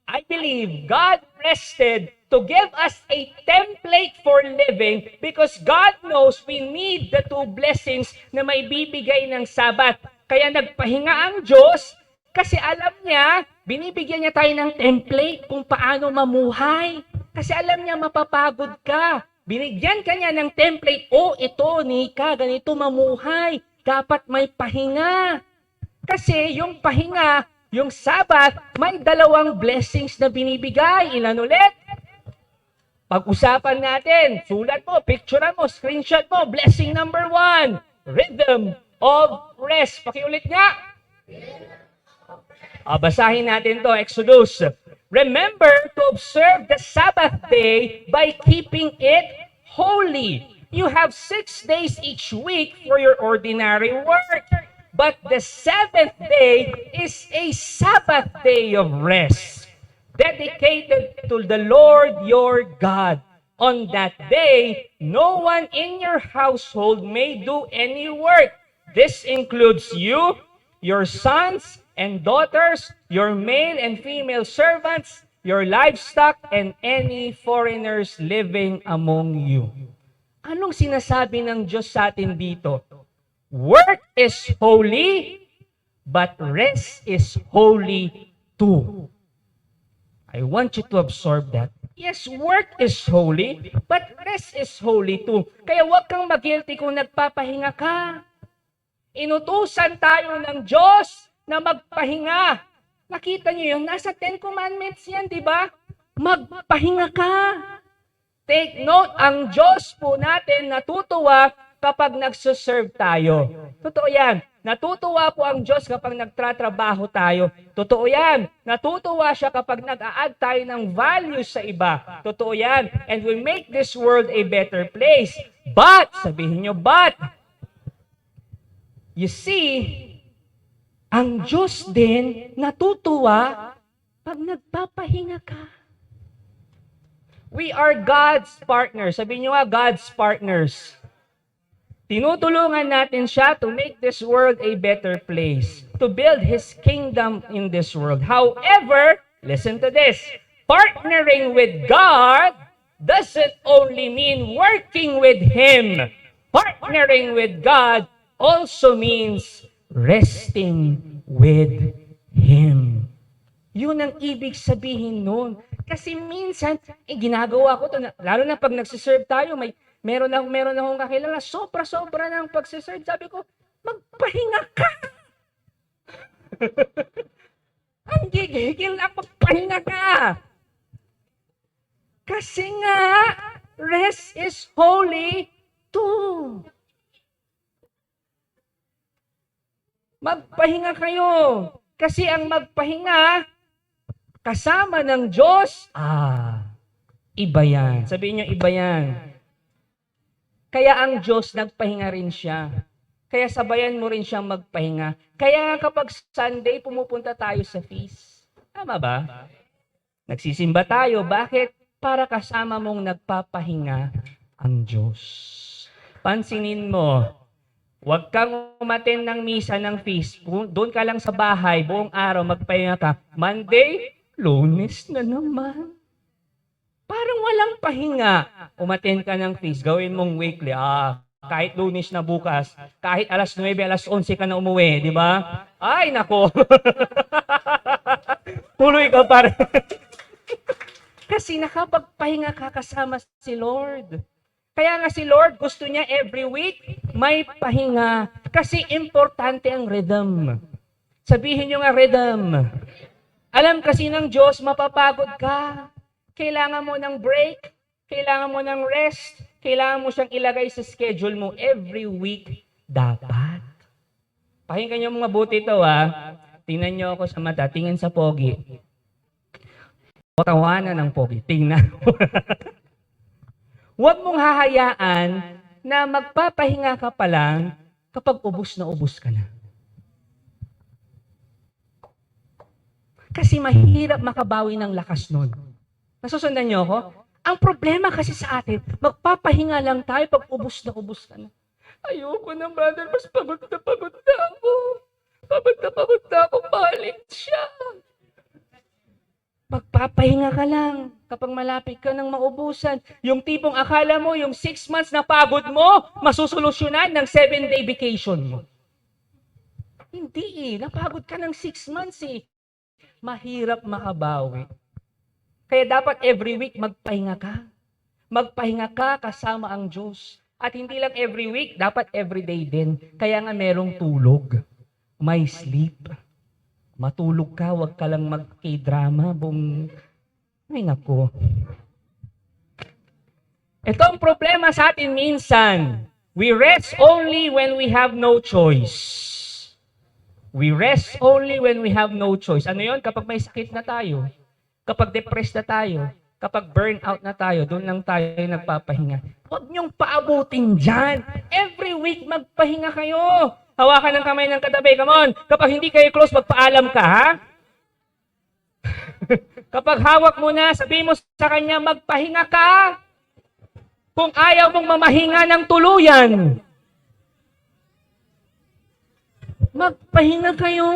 I believe God rested to give us a template for living because God knows we need the two blessings na may bibigay ng Sabat. Kaya nagpahinga ang Diyos kasi alam niya, binibigyan niya tayo ng template kung paano mamuhay. Kasi alam niya mapapagod ka. Binigyan ka niya ng template, ito, Nika, ganito mamuhay. Dapat may pahinga. Kasi yung pahinga, yung Sabat, may dalawang blessings na binibigay. Ilan ulit? Pag-usapan natin, sulat mo, picturean mo, screenshot mo. Blessing number 1, rhythm of rest. Pakiulit nga. Basahin natin to, Exodus. Remember to observe the Sabbath day by keeping it holy. You have 6 days each week for your ordinary work. But the seventh day is a Sabbath day of rest, dedicated to the Lord your God. On that day, no one in your household may do any work. This includes you, your sons and daughters, your male and female servants, your livestock, and any foreigners living among you. Anong sinasabi ng Diyos sa atin dito? Work is holy, but rest is holy too. I want you to absorb that. Yes, work is holy, but rest is holy too. Kaya huwag kang mag-guilty kung nagpapahinga ka. Inutusan tayo ng Diyos na magpahinga. Nakita niyo yun? Nasa 10 Commandments yan, di ba? Magpahinga ka. Take note, ang Diyos po natin natutuwa kapag nagsuserve tayo. Totoo yan. Natutuwa po ang Diyos kapag nagtratrabaho tayo. Totoo yan. Natutuwa siya kapag nag-a-add tayo ng values sa iba. Totoo yan. And we make this world a better place. But, sabihin nyo, but, you see, ang Diyos din natutuwa pag nagpapahinga ka. We are God's partners. Sabihin nyo nga, God's partners. Tinutulungan natin siya to make this world a better place, to build His kingdom in this world. However, listen to this, partnering with God doesn't only mean working with Him. Partnering with God also means resting with Him. Yun ang ibig sabihin nun. Kasi minsan, ginagawa ko to, lalo na pag nagsiserve tayo, meron akong kakilala, sobra-sobra ng pagsiserve. Sabi ko, magpahinga ka! Ang gigigil na, magpahinga ka! Kasi nga, rest is holy too. Magpahinga kayo. Kasi ang magpahinga, kasama ng Diyos, iba yan. Sabihin nyo, iba yan. Kaya ang Diyos, nagpahinga rin siya. Kaya sabayan mo rin siyang magpahinga. Kaya kapag Sunday, pumupunta tayo sa feast. Tama ba? Nagsisimba tayo. Bakit? Para kasama mong nagpapahinga ang Diyos. Pansinin mo, huwag kang umaten ng misa ng feast. Doon ka lang sa bahay, buong araw, magpahinga ka. Monday, Lunes na naman. Parang walang pahinga. Umaten ka ng feast, gawin mong weekly. Kahit Lunes na bukas, kahit alas 9, alas 11 ka na umuwi, di ba? Ay, nako. Tuloy ka pa rin. Kasi nakapagpahinga ka kasama si Lord. Kaya nga si Lord, gusto niya every week, may pahinga. Kasi importante ang rhythm. Sabihin nyo nga rhythm. Alam kasi ng Diyos, mapapagod ka. Kailangan mo ng break. Kailangan mo ng rest. Kailangan mo siyang ilagay sa schedule mo every week. Dapat. Pakinggan nyo mga buti ito Tingnan nyo ako sa mata. Tingin sa pogi. Tawanan ng pogi. Tingnan. Huwag mong hahayaan na magpapahinga ka pa lang kapag ubos na ubos ka na. Kasi mahirap makabawi ng lakas nun. Nasusundan niyo ako? Ang problema kasi sa atin, magpapahinga lang tayo pag ubos na ubos ka na. Ayoko na, brother. Mas pagod na ako. Pagod na ako. Balik siya. Magpapahinga ka lang kapag malapit ka ng maubusan. Yung tipong akala mo, yung 6 months na pagod mo, masusolusyonan ng 7-day vacation mo. Hindi napagod ka ng 6 months Mahirap makabawi. Kaya dapat every week magpahinga ka. Magpahinga ka kasama ang Diyos. At hindi lang every week, dapat every day din. Kaya nga merong tulog. May sleep. Matulog ka, wag ka lang mag-K-drama. Ay nako. Ito ang problema sa atin minsan. We rest only when we have no choice. We rest only when we have no choice. Ano yon? Kapag may sakit na tayo. Kapag depressed na tayo. Kapag burnout na tayo, doon lang tayo nagpapahinga. Huwag niyong paabutin dyan. Every week, magpahinga kayo. Hawakan ng kamay ng katabi. Come on. Kapag hindi kayo close, magpaalam ka, ha? Kapag hawak mo na, sabihin mo sa kanya, magpahinga ka. Kung ayaw mong mamahinga ng tuluyan, magpahinga kayo.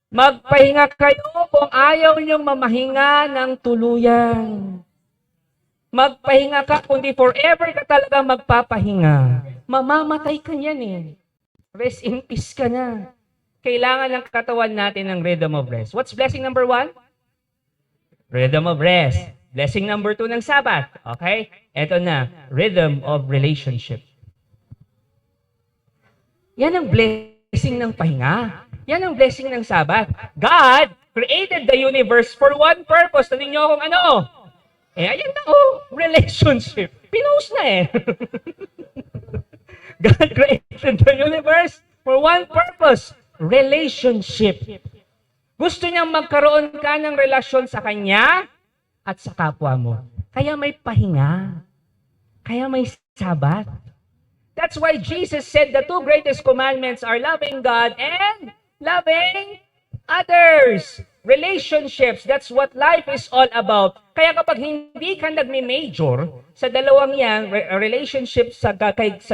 Magpahinga kayo kung ayaw niyong mamahinga ng tuluyan. Magpahinga ka, kundi forever ka talaga magpapahinga. Mamamatay ka niyan Rest in peace ka na. Kailangan ng katawan natin ng rhythm of rest. What's blessing number 1? Rhythm of rest. Blessing number 2 ng Sabbath. Okay? Ito na, rhythm of relationship. Yan ang blessing ng pahinga. Yan ang blessing ng Sabbath. God created the universe for one purpose. Tanong niyo kung ano? Ayan na relationship. Pinost na eh. God created the universe for one purpose, relationship. Gusto niyang magkaroon ka ng relasyon sa Kanya at sa kapwa mo. Kaya may pahinga. Kaya may Sabat. That's why Jesus said the two greatest commandments are loving God and loving others. Relationships, that's what life is all about. Kaya kapag hindi ka nagme-major sa dalawang yan, relationship sa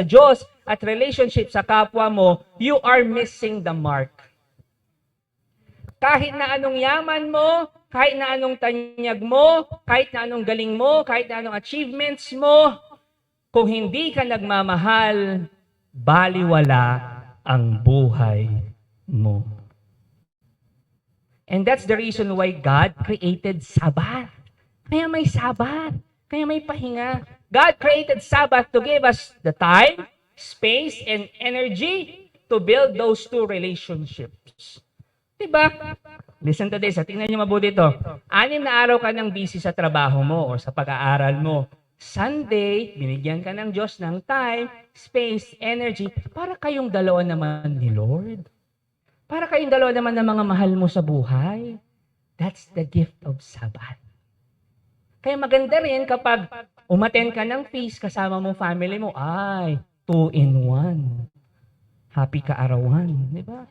Diyos at relationship sa kapwa mo, you are missing the mark. Kahit na anong yaman mo, kahit na anong tanyag mo, kahit na anong galing mo, kahit na anong achievements mo, kung hindi ka nagmamahal, baliwala ang buhay mo. And that's the reason why God created Sabbath. Kaya may Sabbath. Kaya may pahinga. God created Sabbath to give us the time, space, and energy to build those two relationships. Diba? Listen to this. Tingnan niyo mabuti ito. 6 na araw ka nang busy sa trabaho mo o sa pag-aaral mo. Sunday, binigyan ka ng Diyos ng time, space, energy para kayong dalawa naman ni Lord. Para kayong dalawa naman ng mga mahal mo sa buhay. That's the gift of Sabbath. Kaya maganda rin kapag umattend ka ng feast kasama mo family mo, ay, 2-in-1. Happy kaarawan, di ba?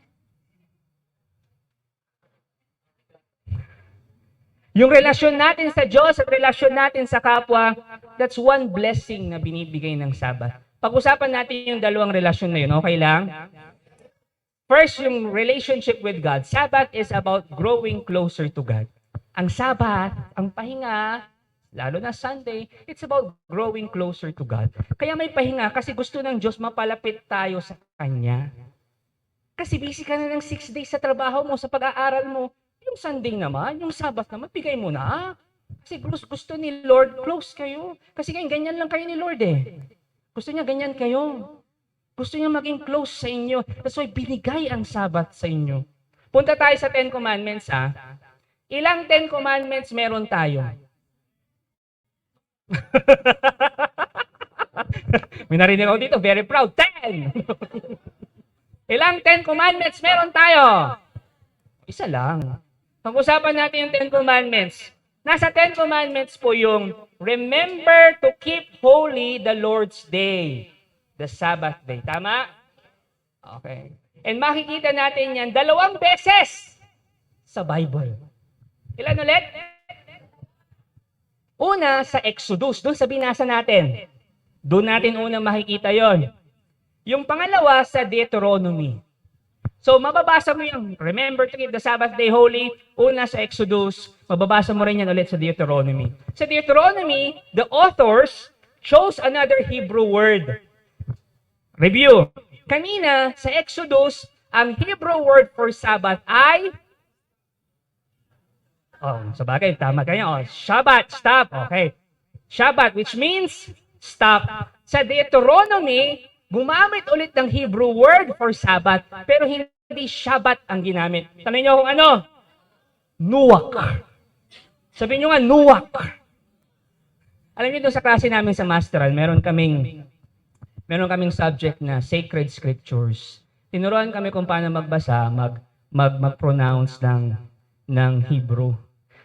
Yung relasyon natin sa Diyos at relasyon natin sa kapwa, that's one blessing na binibigay ng Sabbath. Pag-usapan natin yung dalawang relasyon na yun, okay lang? First, yung relationship with God. Sabbath is about growing closer to God. Ang Sabbath, ang pahinga, lalo na Sunday, it's about growing closer to God. Kaya may pahinga kasi gusto ng Diyos mapalapit tayo sa Kanya. Kasi busy ka na ng 6 days sa trabaho mo, sa pag-aaral mo. Yung Sunday naman, yung Sabbath naman, bigay mo na. Kasi gusto ni Lord, close kayo. Kasi ganyan lang kayo ni Lord eh. Gusto niya ganyan kayo. Gusto niya maging close sa inyo. That's why binigay ang Sabbath sa inyo. Punta tayo sa 10 Commandments ha. Ilang 10 Commandments meron tayo? May narinig ako dito, very proud. 10! Ilang 10 Commandments meron tayo? Isa lang. Pag-usapan natin yung 10 Commandments. Nasa 10 Commandments po yung remember to keep holy the Lord's Day. The Sabbath day. Tama? Okay. And makikita natin yan 2 beses sa Bible. Ilan ulit? Una, sa Exodus. Doon sa binasa natin. Doon natin unang makikita yon. Yung pangalawa, sa Deuteronomy. So, mababasa mo yung remember to keep the Sabbath day holy. Una sa Exodus. Mababasa mo rin yan ulit sa Deuteronomy. Sa Deuteronomy, the authors chose another Hebrew word. Review. Kanina, sa Exodus, ang Hebrew word for Sabbath ay sabagay, tama kayo. Shabbat, stop. Okay. Shabbat, which means stop. Sa Deuteronomy, gumamit ulit ng Hebrew word for Sabbath, pero hindi Shabbat ang ginamit. Tanong niyo kung ano? Nuwak. Sabihin niyo nga, nuwak. Alam niyo doon sa klase namin sa Masteral, meron kaming subject na Sacred Scriptures. Tinuruan kami kung paano magbasa, mag-pronounce ng Hebrew.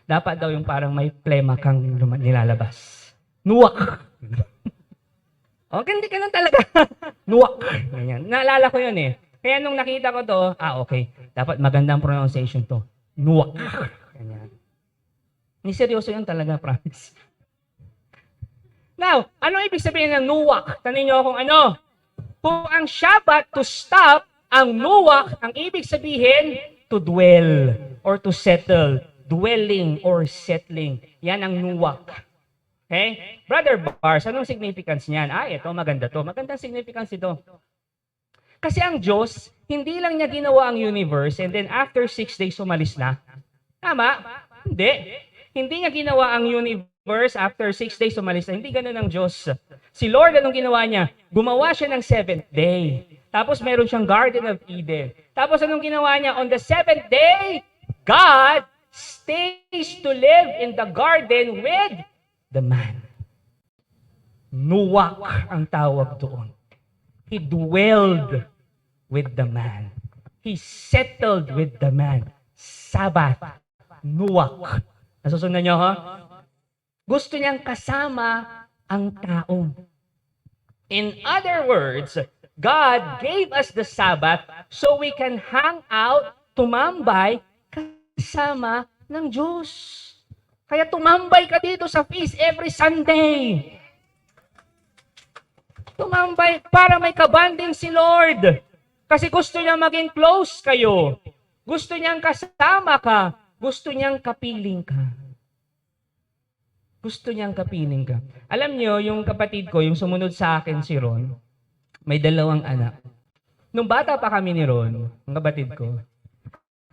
Dapat daw yung parang may plema kang nilalabas. Nuwak. Hindi ka lang talaga. Nuwak. Ganyan. Naalala ko yun eh. Kaya nung nakita ko to, okay. Dapat magandang pronunciation to. Nuwak. Ganyan. Ni seryoso yun talaga, promise. Now, ano ibig sabihin ng nuwak? Tanong niyo kung ano. Kung ang Shabbat to stop, ang nuwak, ang ibig sabihin, to dwell or to settle. Dwelling or settling. Yan ang nuwak. Okay? Brother Bars, anong significance niyan? Ito, maganda to. Magandang significance ito. Kasi ang Diyos, hindi lang niya ginawa ang universe and then after 6 days umalis na. Tama? Hindi. Hindi niya ginawa ang universe after 6 days umalis na. Hindi ganun ang Diyos. Si Lord, anong ginawa niya? Gumawa siya ng 7th day. Tapos meron siyang Garden of Eden. Tapos anong ginawa niya? On the 7th day, God stays to live in the garden with the man. Nuwak ang tawag doon. He dwelled with the man. He settled with the man. Sabbath. Nuwak. Nasusundan niyo, ha? Gusto niyang kasama ang tao. In other words, God gave us the Sabbath so we can hang out, tumambay, kasama ng Diyos. Kaya tumambay ka dito sa feast every Sunday. Tumambay para may kabanding si Lord. Kasi gusto niya maging close kayo. Gusto niyang kasama ka. Gusto niyang kapiling ka. Gusto niyang kapiling ka. Alam niyo, yung kapatid ko, yung sumunod sa akin si Ron, may 2 anak. Nung bata pa kami ni Ron, ang kapatid ko,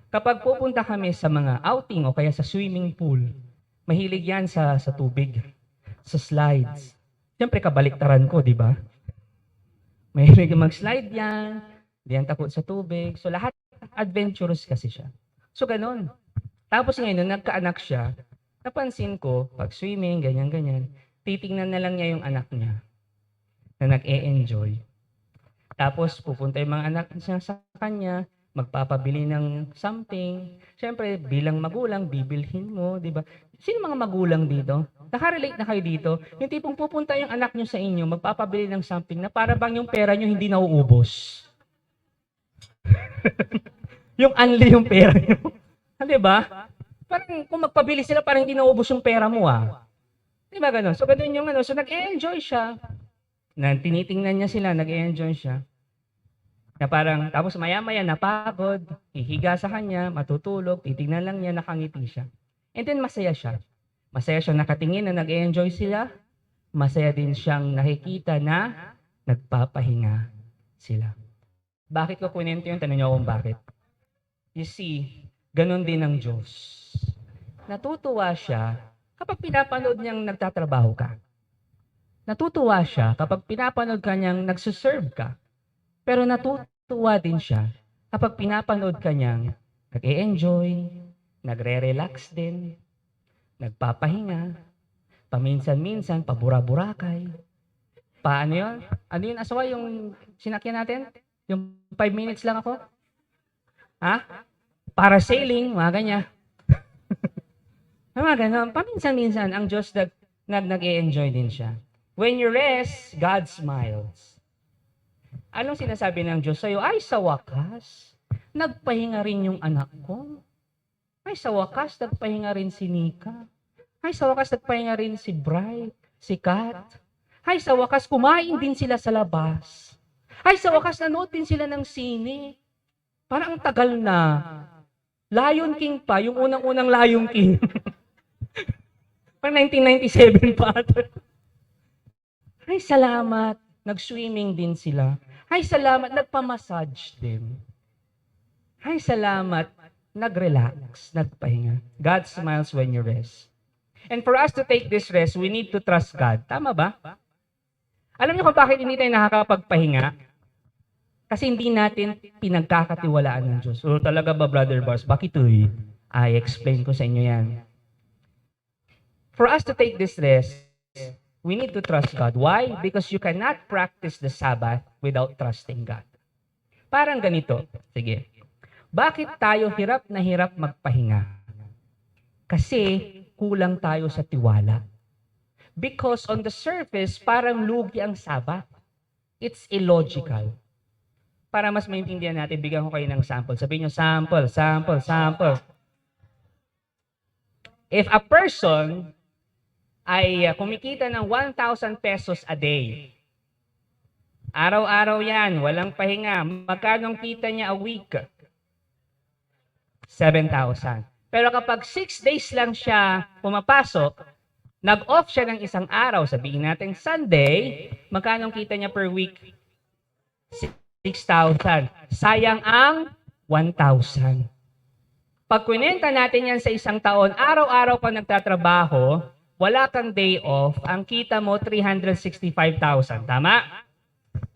kapag pupunta kami sa mga outing o kaya sa swimming pool, mahilig yan sa tubig, sa slides. Siyempre, kabaliktaran ko, di ba? Mahilig mag-slide yan, di yan takot sa tubig. So, lahat adventurous kasi siya. So, ganun. Tapos ngayon, nung nagkaanak siya, napansin ko, pag swimming, ganyan-ganyan, titingnan na lang niya yung anak niya na nag-e-enjoy. Tapos, pupunta yung mga anak niya sa kanya, magpapabili ng something. Siyempre, bilang magulang, bibilhin mo, di ba? Sino mga magulang dito? Nakarelate na kayo dito? Yung tipong pupunta yung anak niyo sa inyo, magpapabili ng something na para bang yung pera niyo hindi nauubos. Yung unli yung pera niyo. Di ba? Parang kung magpabili sila, parang hindi nauubos yung pera mo, ah. Di ba ganun? So, ganun yung ano. So, nag-e-enjoy siya. Tinitingnan niya sila, nag-e-enjoy siya. Na parang, tapos maya-maya napagod, hihiga sa kanya, matutulog, titingnan lang niya, nakangiti siya. And then masaya siya. Masaya siyang nakatingin na nag-e-enjoy sila. Masaya din siyang nakikita na nagpapahinga sila. Bakit ko kunento yun? Tanong niyo kung bakit. You see, ganun din ang Diyos. Natutuwa siya kapag pinapanood niyang nagtatrabaho ka. Natutuwa siya kapag pinapanood ka niyang nagsuserve ka. Pero natutuwa din siya kapag pinapanood ka niyang nag-e-enjoy, nagre-relax din, nagpapahinga, paminsan-minsan, pabura-burakay. Paano yun? Ano yun, asawa, yung sinakyan natin? Yung 5 minutes lang ako? Ha? Para sailing, mga ganyan. Mga ganyan. Paminsan-minsan, ang Diyos nag-e-enjoy din siya. When you rest, God smiles. Anong sinasabi ng Diyos sa'yo? Ay, sa wakas, nagpahinga rin yung anak ko. Ay, sa wakas, nagpahinga rin si Nika. Ay, sa wakas, nagpahinga rin si Bright, si Kat. Ay, sa wakas, kumain din sila sa labas. Ay, sa wakas, nanood din sila ng sine. Parang ang tagal na. Lion King pa, yung unang-unang Lion King. Parang 1997 pa. Ay, salamat. Nag-swimming din sila. Ay, salamat. Nagpa-massage din. Ay, salamat. Nag-relax. Nagpahinga. God smiles when you rest. And for us to take this rest, we need to trust God. Tama ba? Alam niyo kung bakit hindi tayo nakakapagpahinga? Kasi hindi natin pinagkakatiwalaan ng Diyos. O talaga ba, Brother Bars? Bakit ito eh? I explain ko sa inyo yan. For us to take this rest, we need to trust God. Why? Because you cannot practice the Sabbath without trusting God. Parang ganito. Sige. Bakit tayo hirap na hirap magpahinga? Kasi kulang tayo sa tiwala. Because on the surface, parang lugi ang Sabbath. It's illogical. Para mas maintindihan natin, bigyan ko kayo ng sample. Sabihin nyo, sample, sample, sample. If a person ay kumikita ng 1,000 pesos a day, araw-araw yan, walang pahinga, magkano kita niya a week? 7,000. Pero kapag 6 days lang siya pumapasok, nag-off siya ng isang araw, sabihin natin Sunday, magkano kita niya per week? 6,000. Sayang ang 1,000. Pag kwenta natin yan sa isang taon, araw-araw ka nagtatrabaho, wala kang day off, ang kita mo 365,000. Tama?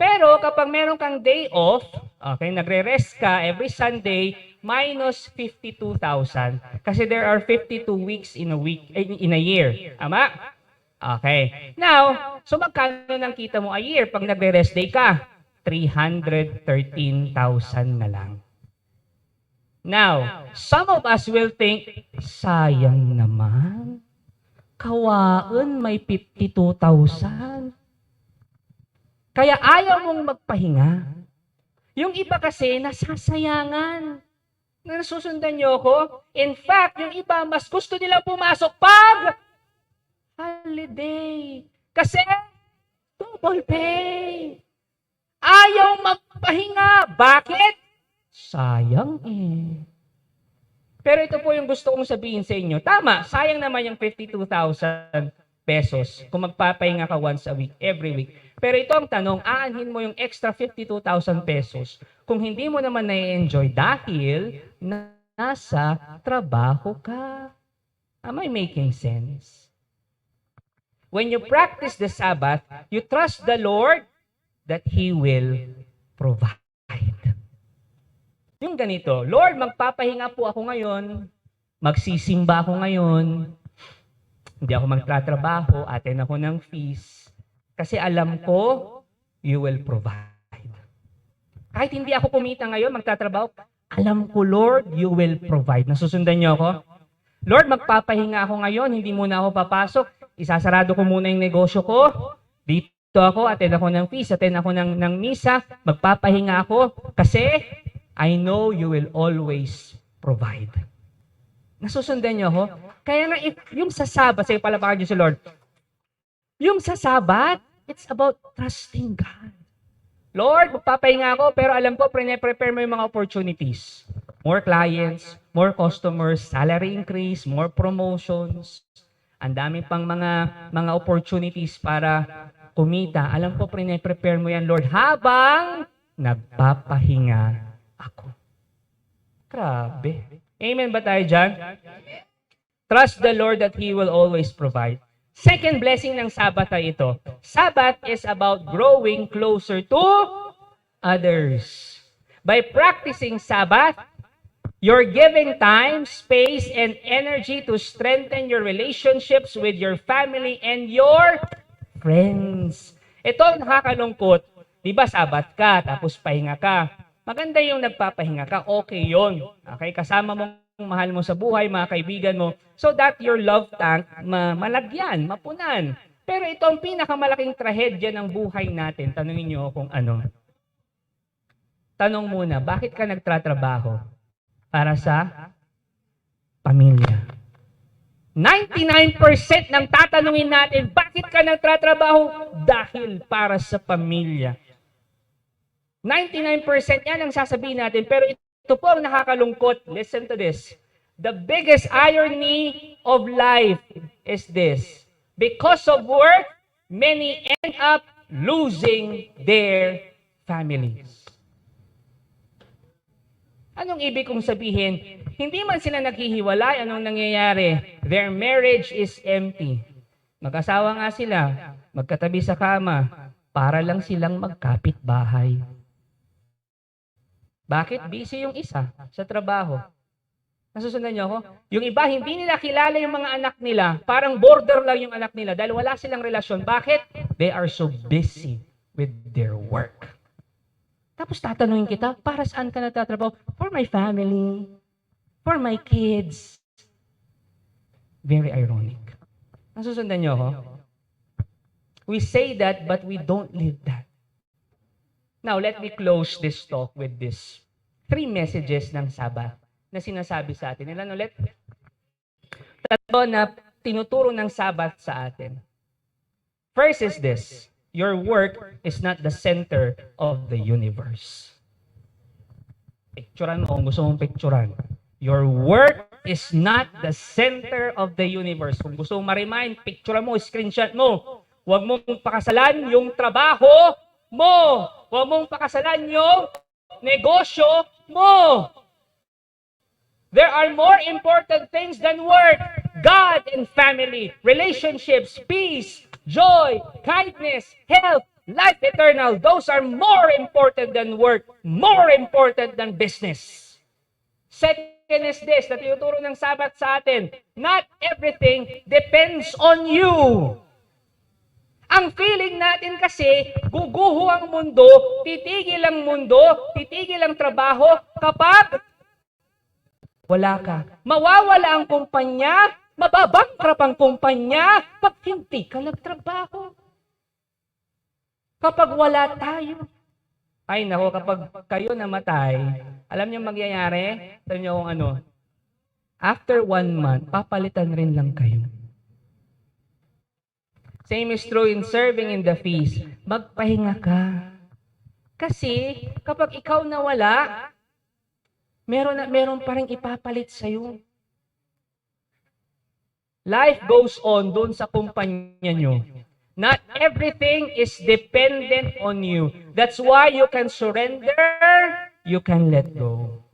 Pero kapag meron kang day off, okay, nagre-rest ka every Sunday, minus 52,000. Kasi there are 52 weeks in a week, in a year. Tama? Okay. Now, so magkano nang kita mo a year pag nagre-rest day ka? 313,000 na lang. Now, some of us will think, sayang naman. Kawaan may 52,000. Kaya ayaw mong magpahinga. Yung iba kasi, nasasayangan. Nasusundan niyo ako? In fact, yung iba, mas gusto nila pumasok pag holiday. Kasi, double pay. Ayaw magpahinga. Bakit? Sayang eh. Pero ito po yung gusto kong sabihin sa inyo. Tama, sayang naman yung 52,000 pesos kung magpapahinga ka once a week, every week. Pero ito ang tanong, aanhin mo yung extra 52,000 pesos kung hindi mo naman na-enjoy dahil nasa trabaho ka. Am I making sense? When you practice the Sabbath, you trust the Lord that He will provide. Yung ganito, Lord, magpapahinga po ako ngayon, magsisimba ako ngayon, hindi ako magtatrabaho, attend ako ng fees, kasi alam ko, you will provide. Kahit hindi ako kumita ngayon, magtatrabaho, alam ko, Lord, you will provide. Nasusundan niyo ako? Lord, magpapahinga ako ngayon, hindi muna ako papasok, isasarado ko muna yung negosyo ko, dito ako, attend ako ng fees, attend ako ng misa, magpapahinga ako, kasi I know you will always provide. Nasusundan niyo ako? Kaya nga, yung sa Sabat, sige palapakan niyo si Lord, yung sa Sabat, it's about trusting God. Lord, magpapahinga ako, pero alam ko, prepare mo yung mga opportunities. More clients, more customers, salary increase, more promotions. Ang dami pang mga opportunities para kumita. Alam ko, prepare mo yan, Lord, habang nagpapahinga ako. Grabe. Amen ba tayo dyan? Trust the Lord that He will always provide. Second blessing ng Sabbath ay ito. Sabbath is about growing closer to others. By practicing Sabbath, you're giving time, space, and energy to strengthen your relationships with your family and your friends. Ito ang nakakalungkot. Di ba Sabbath ka, tapos pahinga ka. Maganda yung nagpapahinga ka, okay yon. Okay, kasama mong mahal mo sa buhay, mga kaibigan mo, so that your love tank malagyan, mapunan. Pero ito ang pinakamalaking trahedya ng buhay natin. Tanungin niyo kung ano. Tanong muna, bakit ka nagtratrabaho? Para sa pamilya. 99% ng tatanungin natin, bakit ka nagtratrabaho? Dahil para sa pamilya. 99% yan ang sasabihin natin, pero ito po ang nakakalungkot. Listen to this. The biggest irony of life is this. Because of work, many end up losing their families. Anong ibig kong sabihin? Hindi man sila naghihiwalay, anong nangyayari? Their marriage is empty. Mag-asawa nga sila, magkatabi sa kama, para lang silang magkapit-bahay. Bakit? Busy yung isa sa trabaho. Nasusundan niyo ako? Yung iba, hindi nila kilala yung mga anak nila. Parang border lang yung anak nila dahil wala silang relasyon. Bakit? They are so busy with their work. Tapos tatanungin kita, para saan ka nagtatrabaho? For my family. For my kids. Very ironic. Nasusundan niyo ako? We say that, but we don't live that. Now, let me close this talk with this 3 messages ng Sabbath na sinasabi sa atin. Ilan ulit? 3 na tinuturo ng Sabbath sa atin. First is this, your work is not the center of the universe. Picturean mo, kung gusto mong picturean. Your work is not the center of the universe. Kung gusto mong ma-remind, picturean mo, screenshot mo. Huwag mong pakasalan yung trabaho mo. Huwag mong pakasalan yung negosyo mo. There are more important things than work. God and family, relationships, peace, joy, kindness, health, life eternal. Those are more important than work, more important than business. Second is this, na tinuturo ng Sabbath sa atin, not everything depends on you. Ang feeling natin kasi, guguho ang mundo, titigil ang mundo, titigil ang trabaho kapag wala ka. Mawawala ang kumpanya, mababangkrap ang kumpanya pag hindi ka nagtrabaho. Kapag wala tayo. Ay nako, kapag kayo namatay, alam niyo magyayari? Alam niyo kung ano? After 1 month, papalitan rin lang kayo. Same is true in serving in the feast. Magpahinga ka. Kasi kapag ikaw nawala, meron pa rin ipapalit sa'yo. Life goes on doon sa kumpanya nyo. Not everything is dependent on you. That's why you can surrender, you can let go.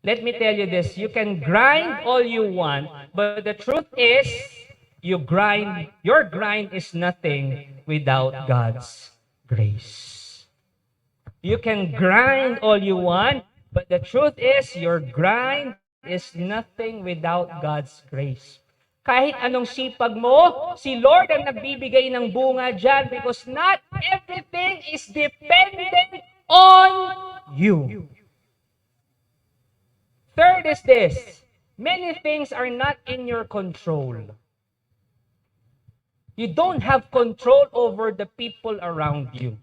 Let me tell you this, you can grind all you want, but the truth is, your grind is nothing without God's grace. You can grind all you want, but the truth is, your grind is nothing without God's grace. Kahit anong sipag mo, si Lord ang nagbibigay ng bunga dyan because not everything is dependent on you. Third is this, many things are not in your control. You don't have control over the people around you.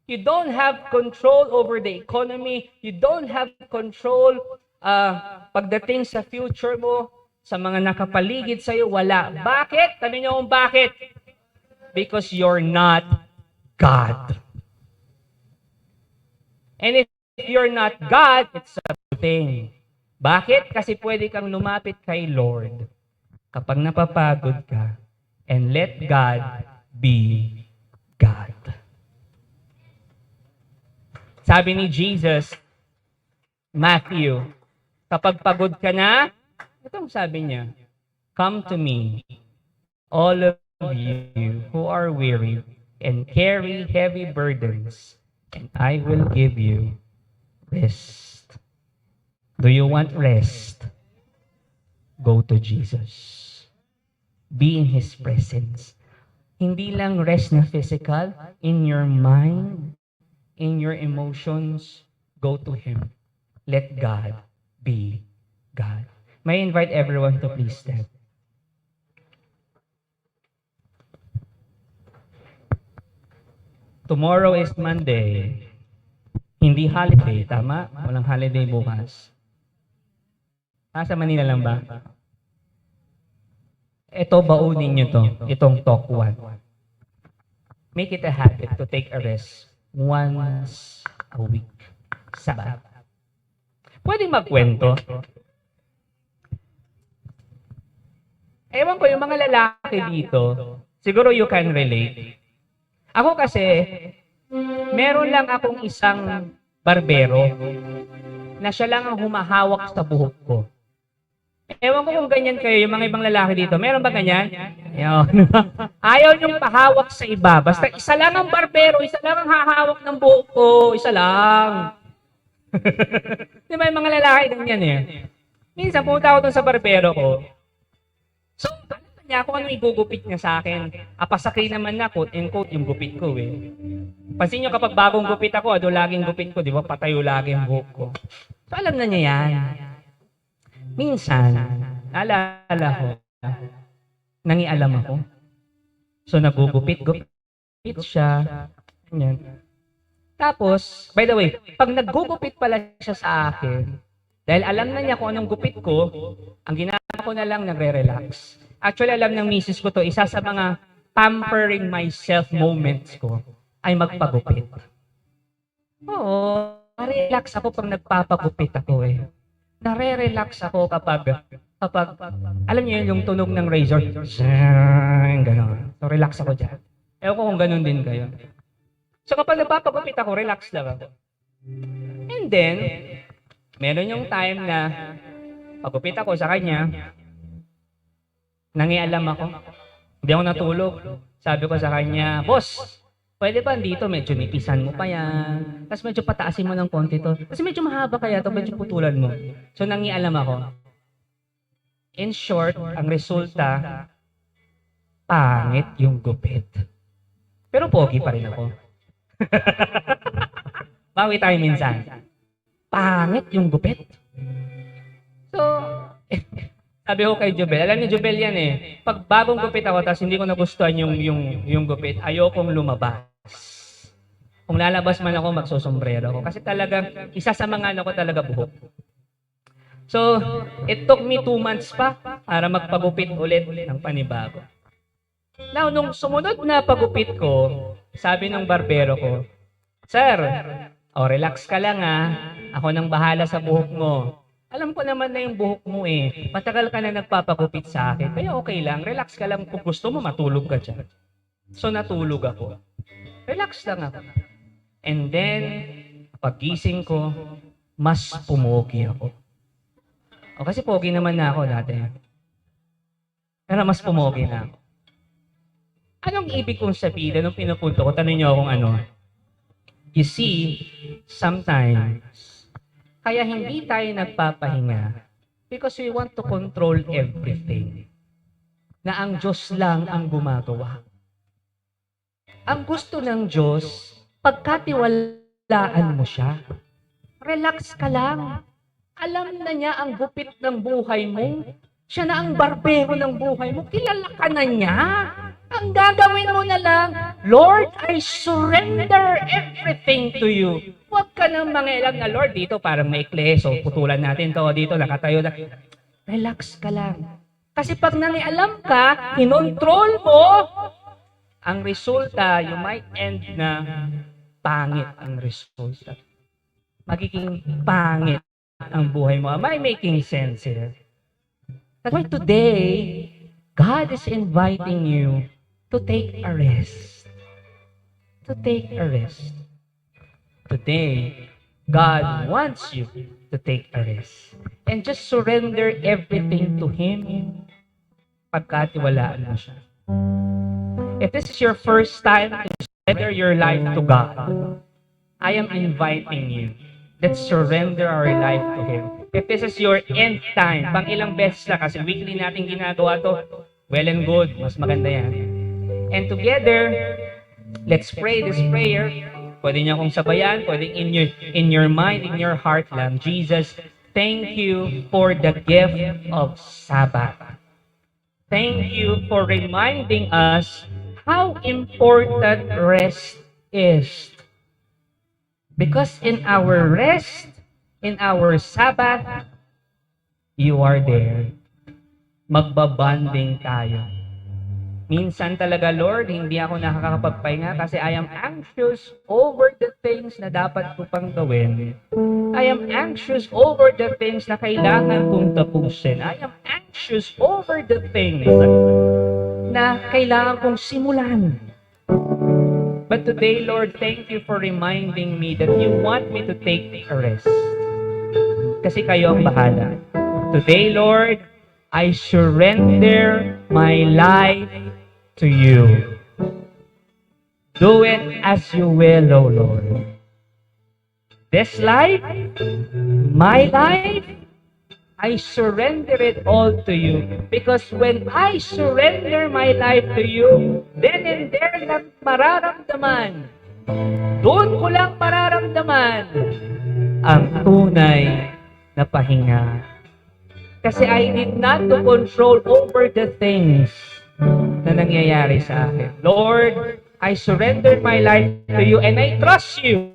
You don't have control over the economy. You don't have control pagdating sa future mo, sa mga nakapaligid sa'yo, wala. Bakit? Tanong niyo kung bakit? Because you're not God. And if you're not God, it's a good thing. Bakit? Kasi pwede kang lumapit kay Lord kapag napapagod ka. And let God be God. Sabi ni Jesus, Matthew, kapag pagod ka na, itong sabi niya, come to me, all of you who are weary and carry heavy burdens, and I will give you rest. Do you want rest? Go to Jesus. Be in His presence. Hindi lang rest na physical, in your mind, in your emotions, go to Him. Let God be God. May I invite everyone to please stand. Tomorrow is Monday. Hindi holiday, tama? Walang holiday bukas. Sa Manila lang ba? Ito, baunin nyo to. Itong talk 1. Make it a habit to take a rest once a week. Sabat. Pwede magkwento. Ewan ko, yung mga lalaki dito, siguro you can relate. Ako kasi, meron lang akong isang barbero na siya lang ang humahawak sa buhok ko. Ewan ko kung ganyan kayo, yung mga ibang lalaki dito. Meron ba ganyan? Ayaw niyong pahawak sa iba. Basta isa lang ang barbero, isa lang ang hahawak ng buhok ko, isa lang. Di ba yung mga lalaki ganyan eh? Minsan, pumunta ako dun sa barbero ko. So, tanong niya kung ano igugupit niya sa akin. Pasakay naman na, quote and quote, yung gupit ko eh. Pansin niyo kapag bagong gupit ako, laging gupit ko, di ba? Patayo lagi ang buhok ko. So, alam na niya yan. Minsan, naalala ko, nangialam ako. So, nagugupit-gupit siya. Ganyan. Tapos, by the way, pag naggugupit pala siya sa akin, dahil alam na niya kung anong gupit ko, ang ginagawa ko na lang, nagre-relax. Actually, alam ng misis ko to, isa sa mga pampering myself moments ko ay magpagupit. Oo, relax ako pag nagpapagupit ako eh. Nare-relax ako kapag alam niyo yung tunog ng razor, gano'n. So, relax ako dyan. Ewan ko kung gano'n din kayo. So, kapag nagpapagupit ako, relax lang ako. And then, meron yung time na pagupit ako sa kanya, nangialam ako. Hindi ako natulog. Sabi ko sa kanya, boss, pwede ba dito medyo nipisan mo pa yan? Tapos medyo pataasin mo ng konti to. Kasi medyo mahaba kaya to, medyo putulan mo. So nangialam ako. In short, ang resulta, pangit yung gupit. Pero pogi pa rin ako. Bawi tayo minsan. Pangit yung gupit. So, sabi ko kay Jubel, alam ni Jubel yan eh, pag bagong gupit ako, tapos hindi ko nagustuhan yung gupit, ayokong lumabas. Kung lalabas man ako, magsusombrero ako. Kasi talaga, isa sa mga ano ko talaga buhok. So, it took me 2 months pa para magpagupit ulit ng panibago. Now, nung sumunod na pagupit ko, sabi ng barbero ko, Sir, relax ka lang ako nang bahala sa buhok mo. Alam ko naman na yung buhok mo eh. Matagal ka na nagpapagupit sa akin. Kaya okay lang, relax ka lang. Kung gusto mo, matulog ka dyan. So, natulog ako. Relax lang ako. And then, pagising ko, mas pumogi ako. O kasi pogi naman na ako dati. Pero mas pumogi na ako. Anong ibig kong sabihin? Anong pinupunto ko? Tanong niyo akong ano. You see, sometimes, kaya hindi tayo nagpapahinga because we want to control everything. Na ang Diyos lang ang gumagawa. Ang gusto ng Diyos, pagkatiwalaan mo siya, relax ka lang. Alam na niya ang gupit ng buhay mo. Siya na ang barbero ng buhay mo. Kilala ka na niya. Ang gagawin mo na lang, Lord, I surrender everything to you. Huwag ka nang mangialam na, Lord, dito parang maikli. So, putulan natin to. Dito, nakatayo na. Relax ka lang. Kasi pag nangialam ka, kinontrol mo, ang resulta, you might end na pangit ang resulta. Magiging pangit ang buhay mo. Am I making sense here? That's why today, God is inviting you to take a rest. To take a rest. Today, God wants you to take a rest. And just surrender everything to Him. Pagkatiwalaan mo siya. If this is your first time to surrender your life to God, I am inviting you. Let's surrender our life to Him. If this is your end time, pang ilang beses na kasi weekly natin ginagawa to, well and good, mas maganda yan. And together, let's pray this prayer. Pwede niyo akong sabayan, pwede in your mind, in your heart lang. Jesus, thank you for the gift of Sabbath. Thank you for reminding us how important rest is. Because in our rest, in our Sabbath, you are there. Magbabanding tayo. Minsan talaga, Lord, hindi ako nakakapagpahinga kasi I am anxious over the things na dapat ko pang gawin. I am anxious over the things na kailangan kong tapusin. I am anxious over the things na kailangan kong simulan. But today, Lord, thank you for reminding me that you want me to take a rest. Kasi kayo ang bahala. Today, Lord, I surrender my life to you. Do it as you will, O Lord. This life, my life, I surrender it all to you. Because when I surrender my life to you, then and there lang mararamdaman. Doon ko lang mararamdaman ang tunay na pahinga. Kasi I need not to control over the things na nangyayari sa akin. Lord, I surrender my life to you and I trust you.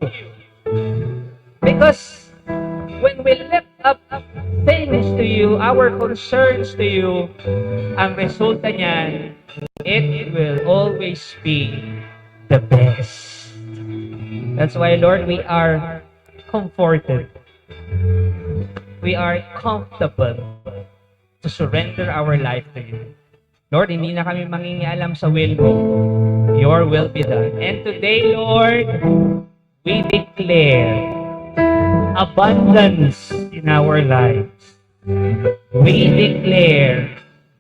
Because when we lift up things to you, our concerns to you, ang resulta niyan, it will always be the best. That's why, Lord, we are comforted. We are comfortable to surrender our life to you. Lord, hindi na kami mangingialam sa will mo. Your will be done. And today, Lord, we declare abundance in our lives. We declare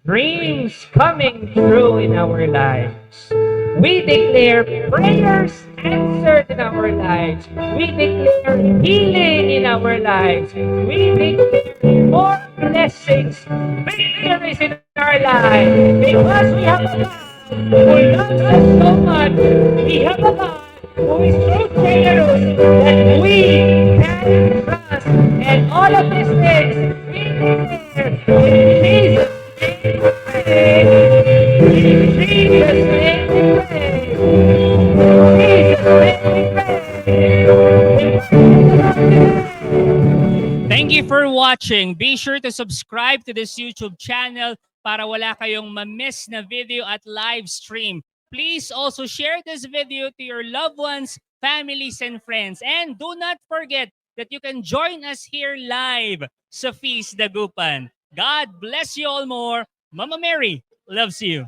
dreams coming true in our lives. We declare prayers answered in our lives. We declare healing in our lives. We declare more blessings, victories in our lives. Because we have a God who loves us so much. We have a God who is so generous that we can trust. And all of these things we declare in Jesus' name we pray. In Jesus' name we pray. In Jesus' name we pray. Thank you for watching. Be sure to subscribe to this YouTube channel para wala kayong ma-miss na video at live stream. Please also share this video to your loved ones, families, and friends. And do not forget that you can join us here live sa Feast Dagupan. God bless you all more. Mama Mary loves you.